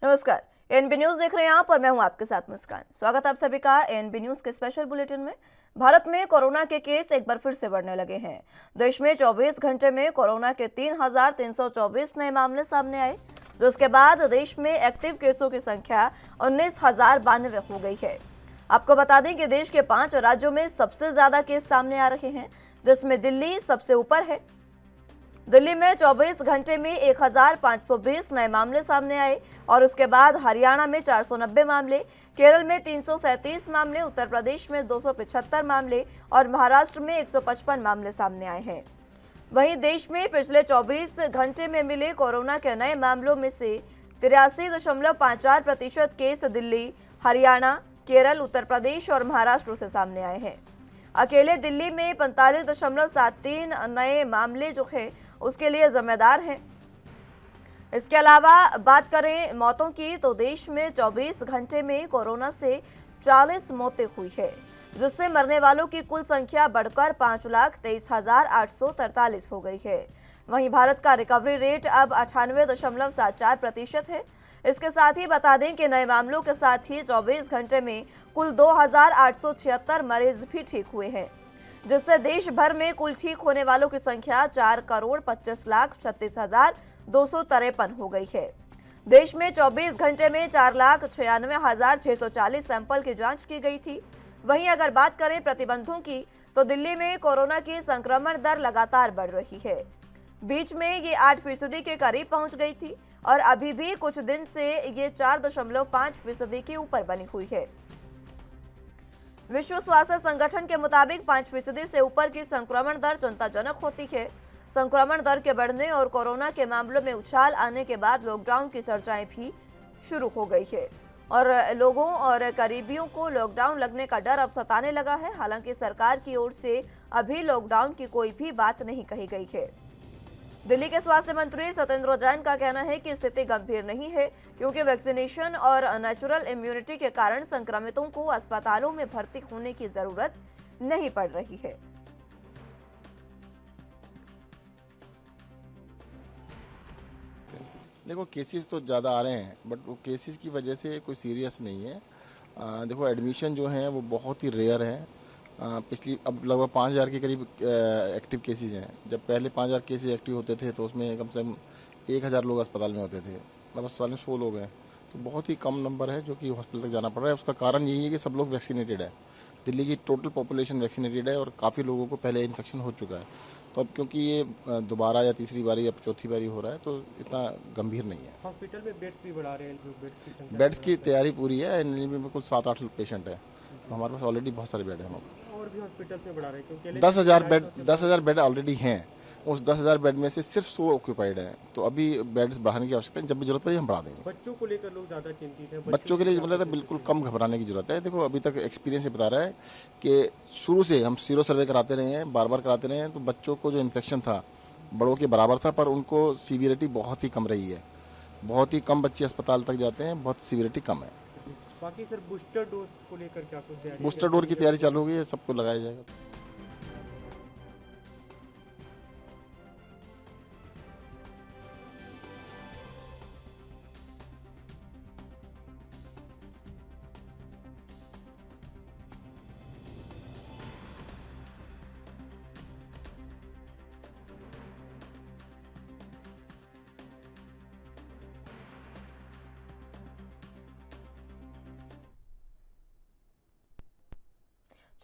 नमस्कार, ANB news देख रहे हैं आप और मैं हूं आपके साथ मुस्कान। स्वागत आप सभी का एएनबी न्यूज के स्पेशल बुलेटिन में। भारत में कोरोना के केस एक बार फिर से बढ़ने लगे हैं। देश में 24 घंटे में कोरोना के 3,324 नए मामले सामने आए, जिसके बाद देश में एक्टिव केसों की संख्या 19,092 हो गई है। आपको बता दें कि देश के 5 राज्यों में सबसे ज्यादा केस सामने आ रहे हैं, जिसमें दिल्ली सबसे ऊपर है। दिल्ली में 24 घंटे में 1,520 नए मामले सामने आए और उसके बाद हरियाणा में 490 मामले, केरल में 337 मामले, उत्तर प्रदेश में 275 मामले और महाराष्ट्र में 155 मामले सामने आए हैं। वहीं देश में पिछले 24 घंटे में मिले कोरोना के नए मामलों में से 83.54% केस दिल्ली, हरियाणा, केरल, उत्तर प्रदेश और महाराष्ट्र से सामने आए हैं। अकेले दिल्ली में 45.73 नए मामले जो है उसके लिए जिम्मेदार हैं। इसके अलावा बात करें मौतों की, तो देश में 24 घंटे में कोरोना से 40 मौतें हुई है, जिससे मरने वालों की कुल संख्या बढ़कर 5,23,843 हो गई है। वहीं भारत का रिकवरी रेट अब 98.74% है। इसके साथ ही बता दें कि नए मामलों के साथ ही 24 घंटे में कुल 2,876 मरीज भी ठीक हुए हैं, जिससे देश भर में कुल ठीक होने वालों की संख्या 4,25,36,253 हो गई है। देश में 24 घंटे में 4,96,640 सैंपल की जांच की गई थी। वहीं अगर बात करें प्रतिबंधों की, तो दिल्ली में कोरोना की संक्रमण दर लगातार बढ़ रही है। बीच में ये 8% के करीब पहुंच गई थी और अभी भी कुछ दिन से ये 4.5% के ऊपर बनी हुई है। विश्व स्वास्थ्य संगठन के मुताबिक 5% से ऊपर की संक्रमण दर चिंताजनक होती है। संक्रमण दर के बढ़ने और कोरोना के मामलों में उछाल आने के बाद लॉकडाउन की चर्चाएं भी शुरू हो गई है और लोगों और करीबियों को लॉकडाउन लगने का डर अब सताने लगा है। हालांकि सरकार की ओर से अभी लॉकडाउन की कोई भी बात नहीं कही गई है। दिल्ली के स्वास्थ्य मंत्री सत्येंद्र जैन का कहना है कि स्थिति गंभीर नहीं है, क्योंकि वैक्सीनेशन और नेचुरल इम्यूनिटी के कारण संक्रमितों को अस्पतालों में भर्ती होने की जरूरत नहीं पड़ रही है। देखो, केसेस तो ज़्यादा आ रहे हैं, बट वो केसेस की वजह से कोई सीरियस नहीं है। देखो, एडमिशन जो हैं वो बहुत ही रेयर हैं। पिछली अब लगभग 5,000 के करीब एक्टिव केसेस हैं। जब पहले 5,000 केसेस एक्टिव होते थे तो उसमें कम से कम 1,000 लोग अस्पताल में होते थे। अब अस्पताल में 100 लोग हैं, तो बहुत ही कम नंबर है जो कि हॉस्पिटल तक जाना पड़ रहा है। उसका कारण यही है कि सब लोग वैक्सीनेटेड है। दिल्ली की टोटल पॉपुलेशन वैक्सीनेटेड है और काफ़ी लोगों को पहले इन्फेक्शन हो चुका है। तो अब क्योंकि ये दोबारा या तीसरी बारी या चौथी बारी हो रहा है, तो इतना गंभीर नहीं है। हॉस्पिटल में बेड्स भी बढ़ा रहे हैं, बेड्स की तैयारी पूरी है। एनएलबी में कुल 7-8 पेशेंट है, तो हमारे पास ऑलरेडी बहुत सारे बेड हैं। और भी हॉस्पिटल में बढ़ा रहे हैं क्योंकि 10,000 बेड ऑलरेडी हैं। उस 10,000 बेड में से सिर्फ 100 ऑक्यूपाइड हैं, तो अभी बेड्स बढ़ाने की आवश्यकता है। जब भी जरूरत पड़ी हम बढ़ा देंगे। बच्चों को लेकर लोग ज़्यादा चिंतित हैं। बच्चों के लिए मतलब बिल्कुल कम घबराने की जरूरत है। देखो, अभी तक एक्सपीरियंस ये बता रहा है कि शुरू से हम सीरो सर्वे कराते रहे हैं, बार बार कराते रहे हैं, तो बच्चों को जो इन्फेक्शन था बड़ों के बराबर था, पर उनको सीवियरिटी बहुत ही कम रही है। बहुत ही कम बच्चे अस्पताल तक जाते हैं, बहुत सीवियरिटी कम है। बाकी सर, बूस्टर डोज को लेकर क्या कुछ तैयारी? बूस्टर डोज की तैयारी चालू हो गई है, सबको लगाया जाएगा।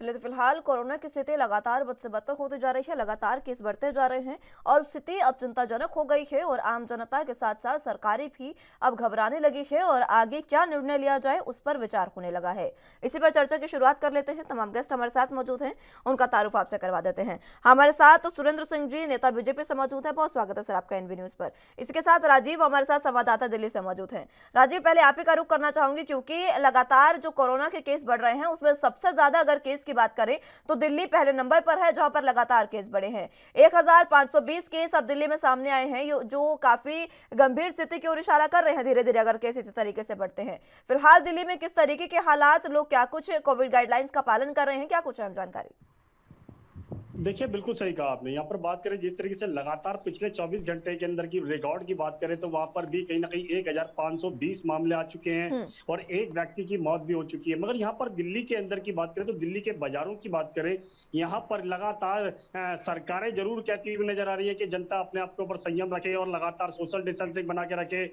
चलिए, तो फिलहाल कोरोना की स्थिति लगातार बद से बदतर होती जा रही है। लगातार केस बढ़ते जा रहे हैं और स्थिति अब चिंताजनक हो गई है और आम जनता के साथ साथ सरकारें भी अब घबराने लगी है और आगे क्या निर्णय लिया जाए उस पर विचार होने लगा है। इसी पर चर्चा की शुरुआत कर लेते हैं। तमाम गेस्ट हमारे साथ मौजूद हैं, उनका तारुफ आपसे करवा देते हैं। हमारे साथ सुरेंद्र सिंह जी, नेता बीजेपी से मौजूद है। बहुत स्वागत है सर आपका एनबी न्यूज पर। इसके साथ राजीव हमारे साथ संवाददाता दिल्ली से मौजूद हैं। राजीव, पहले आप ही का रुख करना चाहूंगी, क्योंकि लगातार जो कोरोना के केस बढ़ रहे हैं उसमें सबसे ज्यादा अगर केस की बात करें तो दिल्ली पहले नंबर पर है, जहां पर लगातार केस बढ़े हैं। 1,520 केस अब दिल्ली में सामने आए हैं, जो काफी गंभीर स्थिति की ओर इशारा कर रहे हैं। धीरे धीरे अगर केस इसी तरीके से बढ़ते हैं, फिलहाल दिल्ली में किस तरीके के हालात, लोग क्या कुछ कोविड गाइडलाइंस का पालन कर रहे हैं, क्या कुछ अहम जानकारी? देखिए, बिल्कुल सही कहा आपने। यहाँ पर बात करें जिस तरीके से लगातार पिछले 24 घंटे के अंदर की रिकॉर्ड की बात करें, तो वहाँ पर भी कहीं न कहीं 1520 मामले आ चुके हैं हम्म। और एक व्यक्ति की मौत भी हो चुकी है। मगर यहाँ पर दिल्ली के अंदर की बात करें, तो दिल्ली के बाज़ारों की बात करें, यहाँ पर लगातार सरकारें ज़रूर कहती हुई नज़र आ रही है कि जनता अपने आप के ऊपर संयम रखे और लगातार सोशल डिस्टेंसिंग बना के रखे।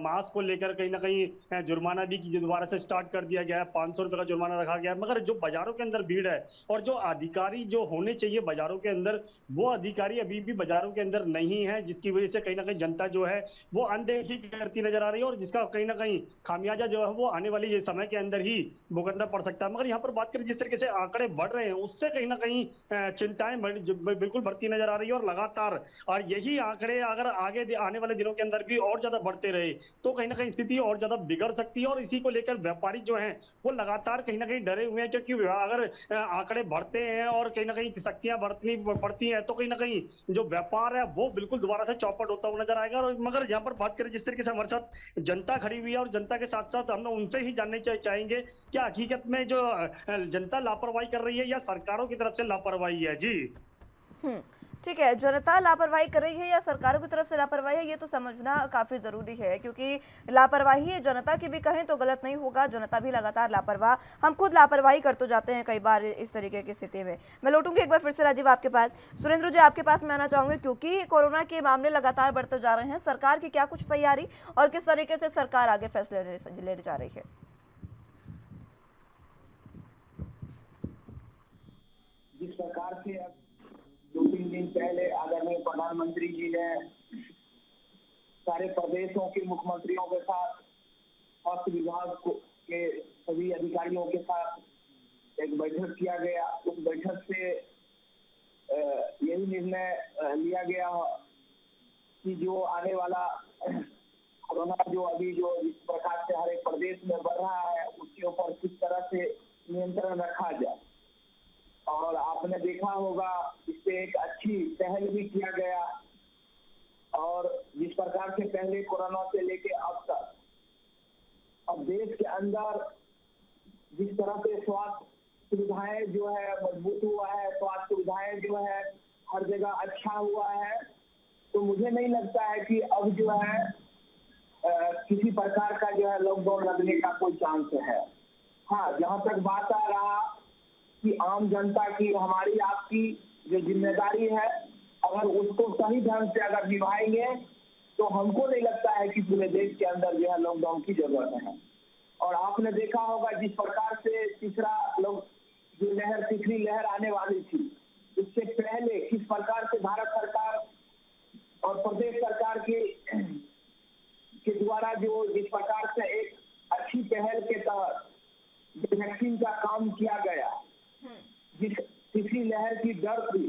मास्क को लेकर कहीं न कहीं जुर्माना भी दोबारा से स्टार्ट कर दिया गया है, ₹500 का जुर्माना रखा गया है। मगर जो बाज़ारों के अंदर भीड़ है और जो अधिकारी जो होने चाहिए बाजारों के अंदर, वो अधिकारी अभी भी बाजारों के अंदर नहीं है, जिसकी वजह से कहीं न कहीं जनता जो है वो अनदेखी करती नजर आ रही है और जिसका कहीं न कहीं खामियाजा जो है वो आने वाली ये समय के अंदर ही भुगतना पड़ सकता है। मगर यहाँ पर बात करें जिस तरीके से आंकड़े बढ़ रहे हैं, उससे कहीं न कहीं चिंताएं बिल्कुल बढ़ती नजर आ रही है और लगातार और यही आंकड़े अगर आगे आने वाले दिनों के अंदर भी और ज्यादा बढ़ते रहे, तो कहीं न कहीं स्थिति और ज्यादा बिगड़ सकती है और इसी को लेकर व्यापारी जो है वो लगातार कहीं न कहीं डरे हुए हैं, क्योंकि अगर आंकड़े बढ़ते हैं और कहीं न कहीं सख्तियां बरतनी पड़ती हैं, तो कहीं न कहीं जो व्यापार है वो बिल्कुल दोबारा से चौपट होता हुआ नजर आएगा। और मगर यहाँ पर बात करें जिस तरीके से हमारे साथ जनता खड़ी हुई है और जनता के साथ साथ हम उनसे ही जानने चाहेंगे क्या हकीकत में जो जनता लापरवाही कर रही है या सरकारों की तरफ से लापरवाही है। जी हम्म। ठीक है, जनता लापरवाही कर रही है या सरकारों की तरफ से लापरवाही है, ये तो समझना काफ़ी ज़रूरी है, क्योंकि लापरवाही जनता की भी कहें तो गलत नहीं होगा। जनता भी लगातार लापरवाह, हम खुद लापरवाही करते जाते हैं कई बार इस तरीके की स्थिति में। मैं लौटूंगी एक बार फिर से राजीव आपके पास। सुरेंद्र जी, आपके पास मैं आना चाहूँगी, क्योंकि कोरोना के मामले लगातार बढ़ते जा रहे हैं। सरकार की क्या कुछ तैयारी और किस तरीके से सरकार आगे फैसले लेने जा रही है? जिस प्रकार से अब 2-3 दिन पहले आदरणीय प्रधानमंत्री जी ने सारे प्रदेशों के मुख्यमंत्रियों के साथ स्वास्थ्य विभाग के सभी अधिकारियों के साथ एक बैठक किया गया। उस बैठक से यही निर्णय लिया गया कि जो आने वाला कोरोना जो अभी जो इस प्रकार से हर एक प्रदेश में बढ़ रहा है, उसके ऊपर किस तरह से नियंत्रण रखा जाए। और आपने देखा होगा इस पे एक अच्छी पहल भी किया गया और जिस प्रकार से पहले कोरोना से लेके अब तक अब देश के अंदर जिस तरह से स्वास्थ्य सुविधाएं जो है मजबूत हुआ है, स्वास्थ्य सुविधाएं जो है हर जगह अच्छा हुआ है, तो मुझे नहीं लगता है कि अब जो है किसी प्रकार का जो है लॉकडाउन लगने का कोई चांस है। हाँ, जहाँ तक बात आ रहा कि आम जनता की हमारी आपकी जो जिम्मेदारी है, अगर उसको सही ढंग से अगर निभाएंगे तो हमको नहीं लगता है कि पूरे देश के अंदर जो है लॉकडाउन की जरूरत है। और आपने देखा होगा जिस प्रकार से जो लहर तीसरी लहर आने वाली थी, उससे पहले किस प्रकार से भारत सरकार और प्रदेश सरकार के द्वारा जो जिस प्रकार से एक अच्छी पहल के तहत जो वैक्सीन का काम किया गया, जिस तीसरी लहर की डर थी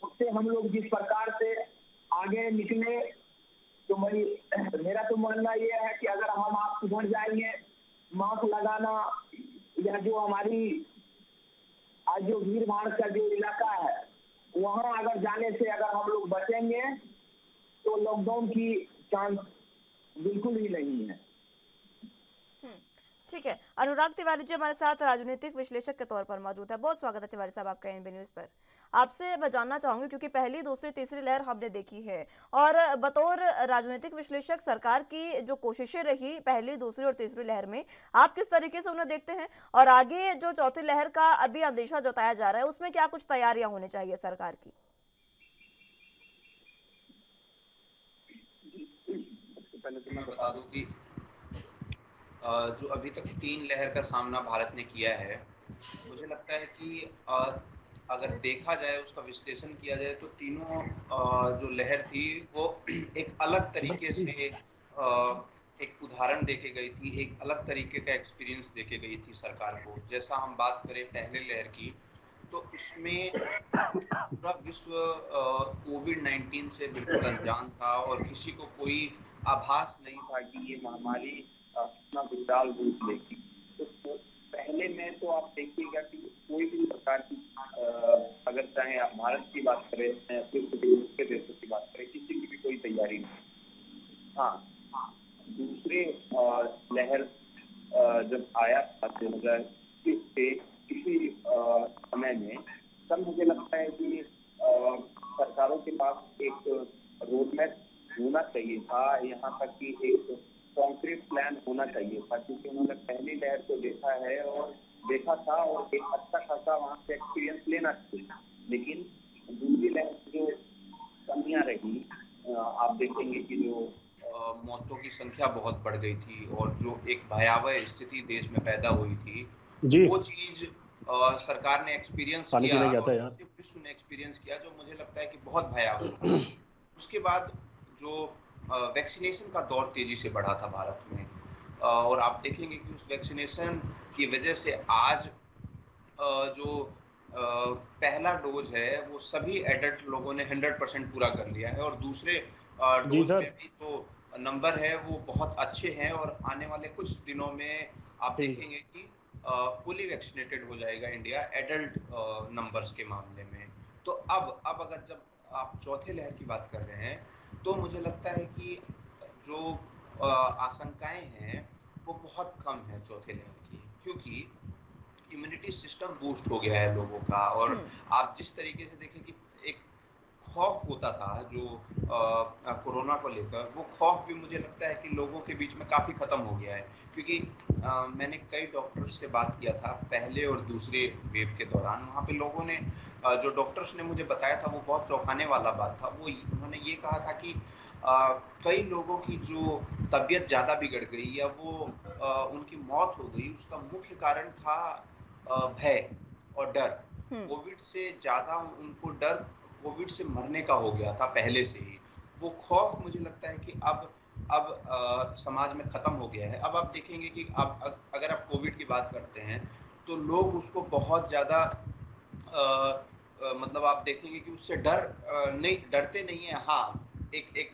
उससे हम लोग जिस प्रकार से आगे निकले, तो मेरा तो मानना ये है कि अगर हम आप सुधर जाएंगे, मास्क लगाना या जो हमारी आज जो भीड़ भाड़ का जो इलाका है वहाँ अगर जाने से अगर हम लोग बचेंगे तो लॉकडाउन की चांस बिल्कुल ही नहीं है। ठीक है, अनुराग तिवारी जी हमारे साथ राजनीतिक विश्लेषक के तौर पर मौजूद है। बहुत स्वागत है तिवारी साहब आपका एनबी न्यूज़ पर। आपसे मैं जानना चाहूंगी, क्योंकि पहली, दूसरी, तीसरी लहर हमने देखी है और बतौर राजनीतिक विश्लेषक सरकार की जो कोशिशें रही पहली, दूसरी और तीसरी लहर में, आप किस तरीके से उन्हें देखते हैं और आगे जो चौथी लहर का अभी अंदेशा जताया जा रहा है उसमें क्या कुछ तैयारियां होनी चाहिए सरकार की? पहले तो मैं बता दूं कि जो अभी तक 3 लहर का सामना भारत ने किया है, मुझे लगता है कि अगर देखा जाए, उसका विश्लेषण किया जाए, तो तीनों जो लहर थी वो एक अलग तरीके से एक उदाहरण देके गई थी, एक अलग तरीके का एक्सपीरियंस देके गई थी सरकार को। जैसा हम बात करें पहले लहर की, तो उसमें पूरा विश्व कोविड-19 से बिल्कुल अनजान था और किसी को कोई आभास नहीं था कि ये महामारी कितना विकराल रूप लेगी। तो पहले में तो आप देखिएगा कि कोई भी प्रकार की अगर चाहे आप भारत की बात करें, फिर दूसरे देशों की बात करें, किसी की भी कोई तैयारी नहीं। हाँ, दूसरे लहर जब आया था 2020 से किसी समय में, तब मुझे लगता है कि चाहिए था, यहाँ तक कि एक कॉन्क्रीट प्लान होना चाहिए था, क्योंकि उन्होंने पहली लहर को देखा था और एक अच्छा खासा वहाँ से एक्सपीरियंस लेना चाहिए। लेकिन दूसरी लहर की जो कमियां रही, आप देखेंगे कि जो मौतों की संख्या बहुत बढ़ गई थी और जो एक भयावह स्थिति देश में पैदा हुई थी, जी वो चीज सरकार ने एक्सपीरियंस पानी किया पीने गया था और यार। पूरे विश्व ने एक्सपीरियंस किया, जो मुझे लगता है कि बहुत भयावह था। उसके बाद जो वैक्सीनेशन का दौर तेजी से बढ़ा था भारत में, और आप देखेंगे कि उस वैक्सीनेशन की वजह से आज जो पहला डोज है वो सभी एडल्ट लोगों ने 100% पूरा कर लिया है, और दूसरे जी डोज सर। में भी तो नंबर है वो बहुत अच्छे हैं, और आने वाले कुछ दिनों में आप जी देखेंगे कि फुली वैक्सीनेटेड हो जाएगा इंडिया एडल्ट नंबर्स के मामले में। तो अब अगर जब आप चौथे लहर की बात कर रहे हैं, तो मुझे लगता है कि जो आशंकाएं हैं वो बहुत कम है चौथे लहर की, क्योंकि इम्यूनिटी सिस्टम बूस्ट हो गया है लोगों का। और आप जिस तरीके से देखें कि एक खौफ होता था जो कोरोना को लेकर, वो खौफ भी मुझे लगता है कि लोगों के बीच में काफ़ी ख़त्म हो गया है, क्योंकि मैंने कई डॉक्टर्स से बात किया था पहले और दूसरे वेव के दौरान। वहाँ पे लोगों ने जो डॉक्टर्स ने मुझे बताया था वो बहुत चौंकाने वाला बात था। उन्होंने ये कहा था कि कई लोगों की जो तबीयत ज़्यादा बिगड़ गई या वो उनकी मौत हो गई, उसका मुख्य कारण था भय और डर। कोविड से ज़्यादा उनको डर कोविड से मरने का हो गया था पहले से ही। वो खौफ मुझे लगता है कि अब समाज में ख़त्म हो गया है। अब आप देखेंगे कि अगर आप कोविड की बात करते हैं, तो लोग उसको बहुत ज़्यादा मतलब आप देखेंगे कि उससे डरते नहीं है। हाँ, एक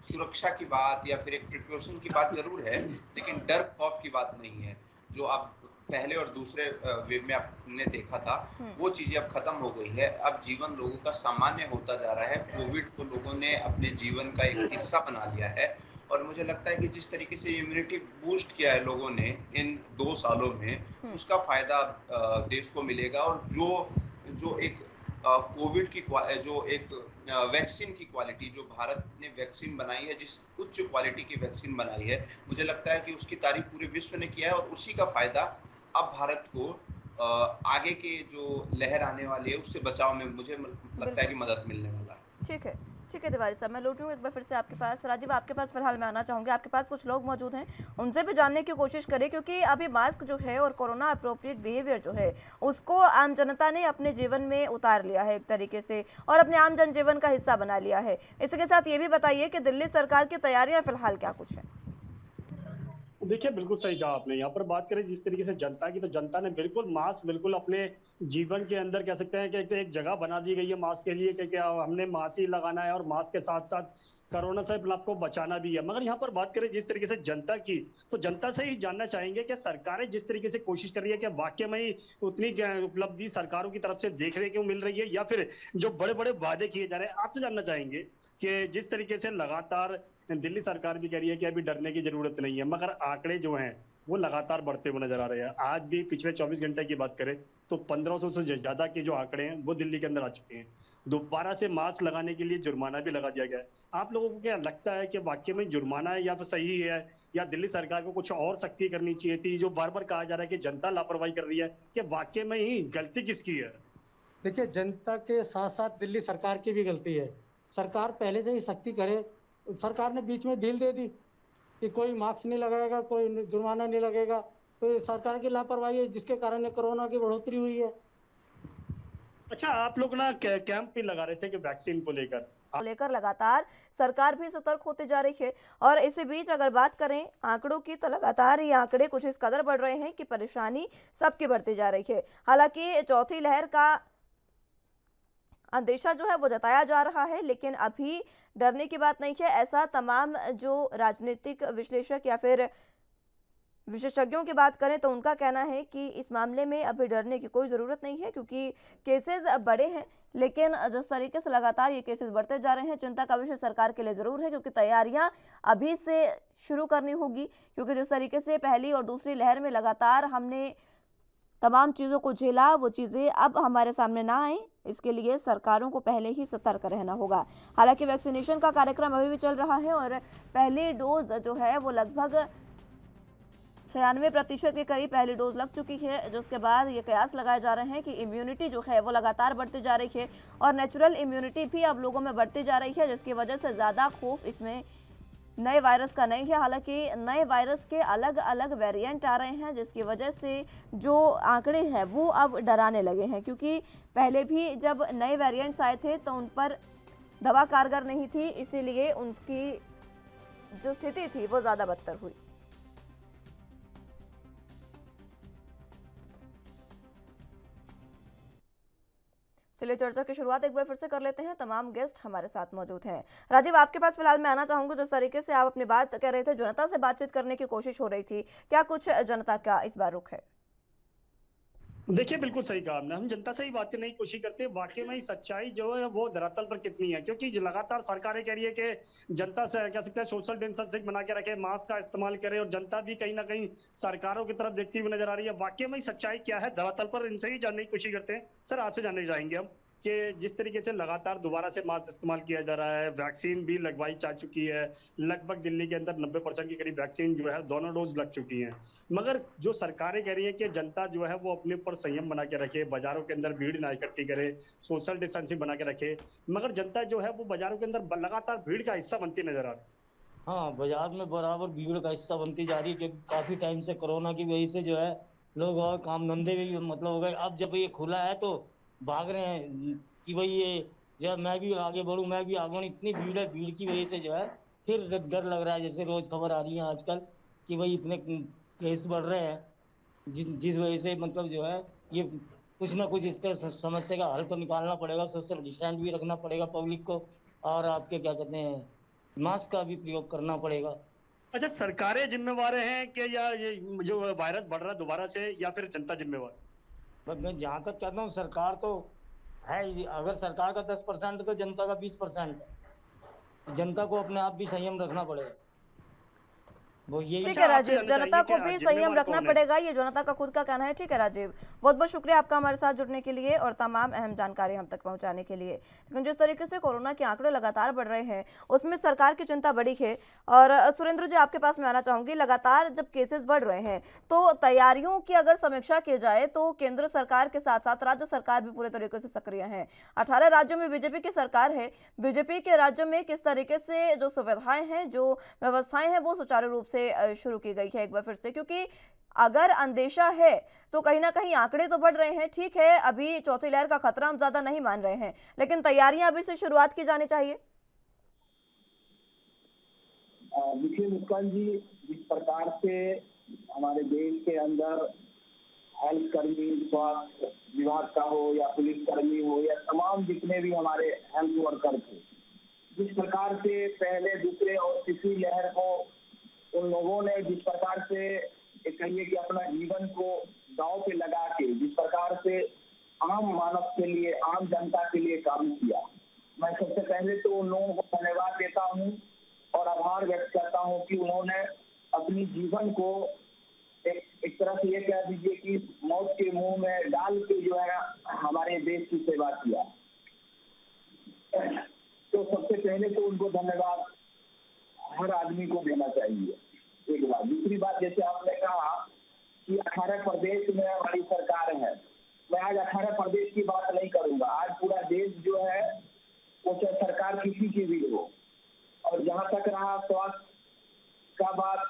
सुरक्षा की बात या फिर एक प्रिकॉशन की बात ज़रूर है, लेकिन डर खौफ की बात नहीं है। जो आप पहले और दूसरे वेव में आपने देखा था, वो चीज़ें अब खत्म हो गई है। अब जीवन लोगों का सामान्य होता जा रहा है। कोविड को लोगों ने अपने जीवन का एक हिस्सा बना लिया है, और मुझे लगता है कि जिस तरीके से इम्यूनिटी बूस्ट किया है लोगों ने इन 2 सालों में, उसका फ़ायदा देश को मिलेगा। और जो एक कोविड की जो एक वैक्सीन की क्वालिटी जो भारत ने वैक्सीन बनाई है, जिस उच्च क्वालिटी की वैक्सीन बनाई है, मुझे लगता है कि उसकी तारीफ पूरे विश्व ने किया है, और उसी का फ़ायदा अब भारत को आगे के जो लहर आने वाली है उससे बचाव में मुझे लगता है कि मदद मिलने वाला है। ठीक है तिवारी साहब, मैं लौटूँ एक बार फिर से आपके पास। राजीव, आपके पास फिलहाल मैं आना चाहूँगी। आपके पास कुछ लोग मौजूद हैं, उनसे भी जानने की कोशिश करें, क्योंकि अभी मास्क जो है और कोरोना अप्रोप्रिएट बिहेवियर जो है उसको आम जनता ने अपने जीवन में उतार लिया है एक तरीके से, और अपने आम जनजीवन का हिस्सा बना लिया है। इसी के साथ ये भी बताइए कि दिल्ली सरकार की तैयारियां फिलहाल क्या कुछ है? देखिए बिल्कुल सही कहा आपने। यहाँ पर बात करें जिस तरीके से जनता की, तो जनता ने बिल्कुल मास्क बिल्कुल अपने जीवन के अंदर कह सकते हैं कि एक जगह बना दी गई है मास्क के लिए, कि हमने मास्क ही लगाना है और मास्क के साथ साथ कोरोना से अपने आपको बचाना भी है। मगर यहाँ पर बात करें जिस तरीके से जनता की, तो जनता से ही जानना चाहेंगे कि सरकारें जिस तरीके से कोशिश कर रही है, कि वाकई में ही उतनी उपलब्धि सरकारों की तरफ से देखने को मिल रही है, या फिर जो बड़े बड़े वादे किए जा रहे हैं। आप तो जानना चाहेंगे कि जिस तरीके से लगातार दिल्ली सरकार भी कह रही है कि अभी डरने की जरूरत नहीं है, मगर आंकड़े जो हैं वो लगातार बढ़ते हुए नजर आ रहे हैं। आज भी पिछले 24 घंटे की बात करें तो 1500 से ज्यादा के जो आंकड़े हैं वो दिल्ली के अंदर आ चुके हैं। दोबारा से मास्क लगाने के लिए जुर्माना भी लगा दिया गया है। आप लोगों को क्या लगता है कि वाकई में जुर्माना है या तो सही है, या दिल्ली सरकार को कुछ और सख्ती करनी चाहिए थी? जो बार बार कहा जा रहा है कि जनता लापरवाही कर रही है, कि वाकई में ही गलती किसकी है? देखिए, जनता के साथ साथ दिल्ली सरकार की भी गलती है। सरकार पहले से ही सख्ती करे। सरकार ने बीच में ढील दे दी कि कोई मास्क नहीं लगाएगा, कोई जुर्माना नहीं लगेगा, तो ये सरकार की लापरवाही है जिसके कारण ये कोरोना की बढ़ोतरी हुई है। अच्छा, आप लोग ना कैंप भी लगा रहे थे कि वैक्सीन को लेकर लगातार सरकार भी सतर्क होती जा रही है। और इसी बीच अगर बात करें आंकड़ों की, तो लगातार ये आंकड़े कुछ इस कदर बढ़ रहे हैं कि परेशानी सबकी बढ़ती जा रही है। हालांकि चौथी लहर का अंदेशा जो है वो जताया जा रहा है, लेकिन अभी डरने की बात नहीं है, ऐसा तमाम जो राजनीतिक विश्लेषक या फिर विशेषज्ञों की बात करें तो उनका कहना है कि इस मामले में अभी डरने की कोई ज़रूरत नहीं है, क्योंकि केसेस बड़े हैं। लेकिन जिस तरीके से लगातार ये केसेस बढ़ते जा रहे हैं, चिंता का विषय सरकार के लिए ज़रूर है, क्योंकि तैयारियां अभी से शुरू करनी होगी। क्योंकि जिस तरीके से पहली और दूसरी लहर में लगातार हमने तमाम चीज़ों को झेला, वो चीज़ें अब हमारे सामने ना आए, इसके लिए सरकारों को पहले ही सतर्क रहना होगा। हालांकि वैक्सीनेशन का कार्यक्रम अभी भी चल रहा है और पहली डोज जो है वो लगभग 96% के करीब पहली डोज लग चुकी है, जिसके बाद ये कयास लगाए जा रहे हैं कि इम्यूनिटी जो है वो लगातार बढ़ती जा रही है और नेचुरल इम्यूनिटी भी अब लोगों में बढ़ती जा रही है, जिसकी वजह से ज़्यादा खौफ इसमें नए वायरस का नहीं है। हालांकि नए वायरस के अलग अलग वेरिएंट आ रहे हैं, जिसकी वजह से जो आंकड़े हैं वो अब डराने लगे हैं, क्योंकि पहले भी जब नए वेरिएंट्स आए थे तो उन पर दवा कारगर नहीं थी, इसीलिए उनकी जो स्थिति थी वो ज़्यादा बदतर हुई। चलिए चर्चा की शुरुआत एक बार फिर से कर लेते हैं। तमाम गेस्ट हमारे साथ मौजूद हैं। राजीव, आपके पास फिलहाल मैं आना चाहूंगी। जिस तरीके से आप अपनी बात कह रहे थे, जनता से बातचीत करने की कोशिश हो रही थी, क्या कुछ जनता का इस बार रुख है? देखिए, बिल्कुल सही कहा आपने। हम जनता से ही बात करने की कोशिश करते हैं, वाकई में सच्चाई जो है वो धरातल पर कितनी है, क्योंकि जो लगातार सरकारें कह रही है कि जनता से कह सकते हैं सोशल डिस्टेंसिंग बना के रखे, मास्क का इस्तेमाल करे, और जनता भी कहीं ना कहीं सरकारों की तरफ देखती हुई नजर आ रही है। वाकई में सच्चाई क्या है धरातल पर, इनसे ही जानने की कोशिश करते हैं। सर, आपसे जानने चाहेंगे हम कि जिस तरीके से लगातार दोबारा से मास्क इस्तेमाल किया जा रहा है, वैक्सीन भी लगवाई जा चुकी है, लगभग दिल्ली के अंदर 90% के करीब वैक्सीन जो है दोनों डोज लग चुकी हैं, मगर जो सरकारें कह रही है कि जनता जो है वो अपने ऊपर संयम बना के रखे, बाजारों के अंदर भीड़ ना इकट्ठी करे, सोशल डिस्टेंसिंग बना के रखे, मगर जनता जो है वो बाजारों के अंदर लगातार भीड़ का हिस्सा बनती नजर आ रही है। हाँ, बाजार में बराबर भीड़ का हिस्सा बनती जा रही है, क्योंकि काफी टाइम से कोरोना की वजह से जो है लोग और काम धंधे भी मतलब हो गए। अब जब ये खुला है तो भाग रहे हैं कि भाई ये जो है मैं भी आगे बढ़ूं, मैं भी आगे बढ़ूं। इतनी भीड़ है, भीड़ की वजह से जो है फिर डर लग रहा है। जैसे रोज खबर आ रही है आजकल कि भाई इतने केस बढ़ रहे हैं, जिस वजह से मतलब जो है ये कुछ ना कुछ इसका समस्या का हल तो निकालना पड़ेगा। सोशल डिस्टेंस भी रखना पड़ेगा पब्लिक को, और आपके क्या कहते हैं मास्क का भी प्रयोग करना पड़ेगा। अच्छा, सरकारें जिम्मेवार हैं कि या ये जो वायरस बढ़ रहा है दोबारा से, या फिर जनता जिम्मेवार? बट मैं जहाँ तक कहता हूँ सरकार तो है ही। अगर सरकार का 10% तो जनता का 20%। जनता को अपने आप भी संयम रखना पड़ेगा। वो यही ठीक अच्छा, है आपसे राजीव, जानना जनता चाहेंगे को कि भी संयम जिम्मेवार रखना कौन है? पड़ेगा, ये जनता का खुद का कहना है। ठीक है राजीव, बहुत बहुत शुक्रिया आपका हमारे साथ जुड़ने के लिए और तमाम अहम जानकारी हम तक पहुंचाने के लिए। लेकिन जिस तरीके से कोरोना के आंकड़े लगातार बढ़ रहे हैं, उसमें सरकार की चिंता बड़ी है। और सुरेंद्र जी, आपके पास मैं आना चाहूंगी। लगातार जब केसेस बढ़ रहे हैं तो तैयारियों की अगर समीक्षा की जाए तो केंद्र सरकार के साथ साथ राज्य सरकार भी पूरे तरीके से सक्रिय है। 18 राज्यों में बीजेपी की सरकार है। बीजेपी के राज्यों में किस तरीके से जो सुविधाएं हैं, जो व्यवस्थाएं हैं, वो सुचारू रूप से शुरू की गई है एक बार फिर से? क्योंकि अगर अंदेशा है तो कहीं ना कहीं आंकड़े तो बढ़ रहे हैं। ठीक है, अभी चौथी लहर का खतरा हम ज्यादा नहीं मान रहे हैं, लेकिन तैयारियां अभी से शुरुआत की जानी चाहिए। देखिए मुस्कान जी, जिस प्रकार से हमारे देश के अंदर हेल्थ कर्मी, स्वास्थ्य विभाग का हो या पुलिस कर्मी हो या तमाम जितने भी हमारे हेल्थ वर्कर थे, जिस प्रकार से पहले, दूसरे और तीसरी लहर को उन लोगों ने जिस प्रकार से कहिए कि अपना जीवन को दांव पे लगा के जिस प्रकार से आम मानव के लिए, आम जनता के लिए काम किया, मैं सबसे पहले तो उन लोगों को धन्यवाद देता हूं और आभार व्यक्त करता हूं कि उन्होंने अपनी जीवन को एक तरह से ये कह दीजिए कि मौत के मुंह में डाल के जो है हमारे देश की सेवा किया। तो सबसे पहले तो उनको धन्यवाद हर आदमी को देना चाहिए, एक बात। दूसरी बात, जैसे आपने कहा कि 18 प्रदेश में हमारी सरकार है, मैं आज 18 प्रदेश की बात नहीं करूंगा। आज पूरा देश जो है वो चाहे सरकार किसी की भी हो, और जहां तक रहा स्वास्थ्य का बात,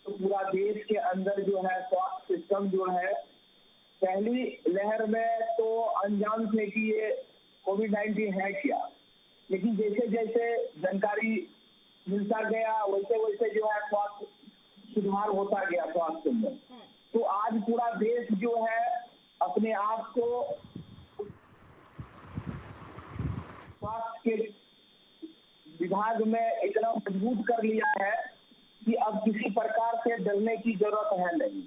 तो पूरा देश के अंदर जो है स्वास्थ्य सिस्टम जो है, पहली लहर में तो अनजान थे कि ये कोविड-19 है क्या, लेकिन जैसे जैसे जानकारी मिलता गया वैसे वैसे जो है स्वास्थ्य सुधार होता गया स्वास्थ्य में। तो आज पूरा देश जो है अपने आप को स्वास्थ्य के विभाग में इतना मजबूत कर लिया है कि अब किसी प्रकार से डरने की जरूरत है नहीं।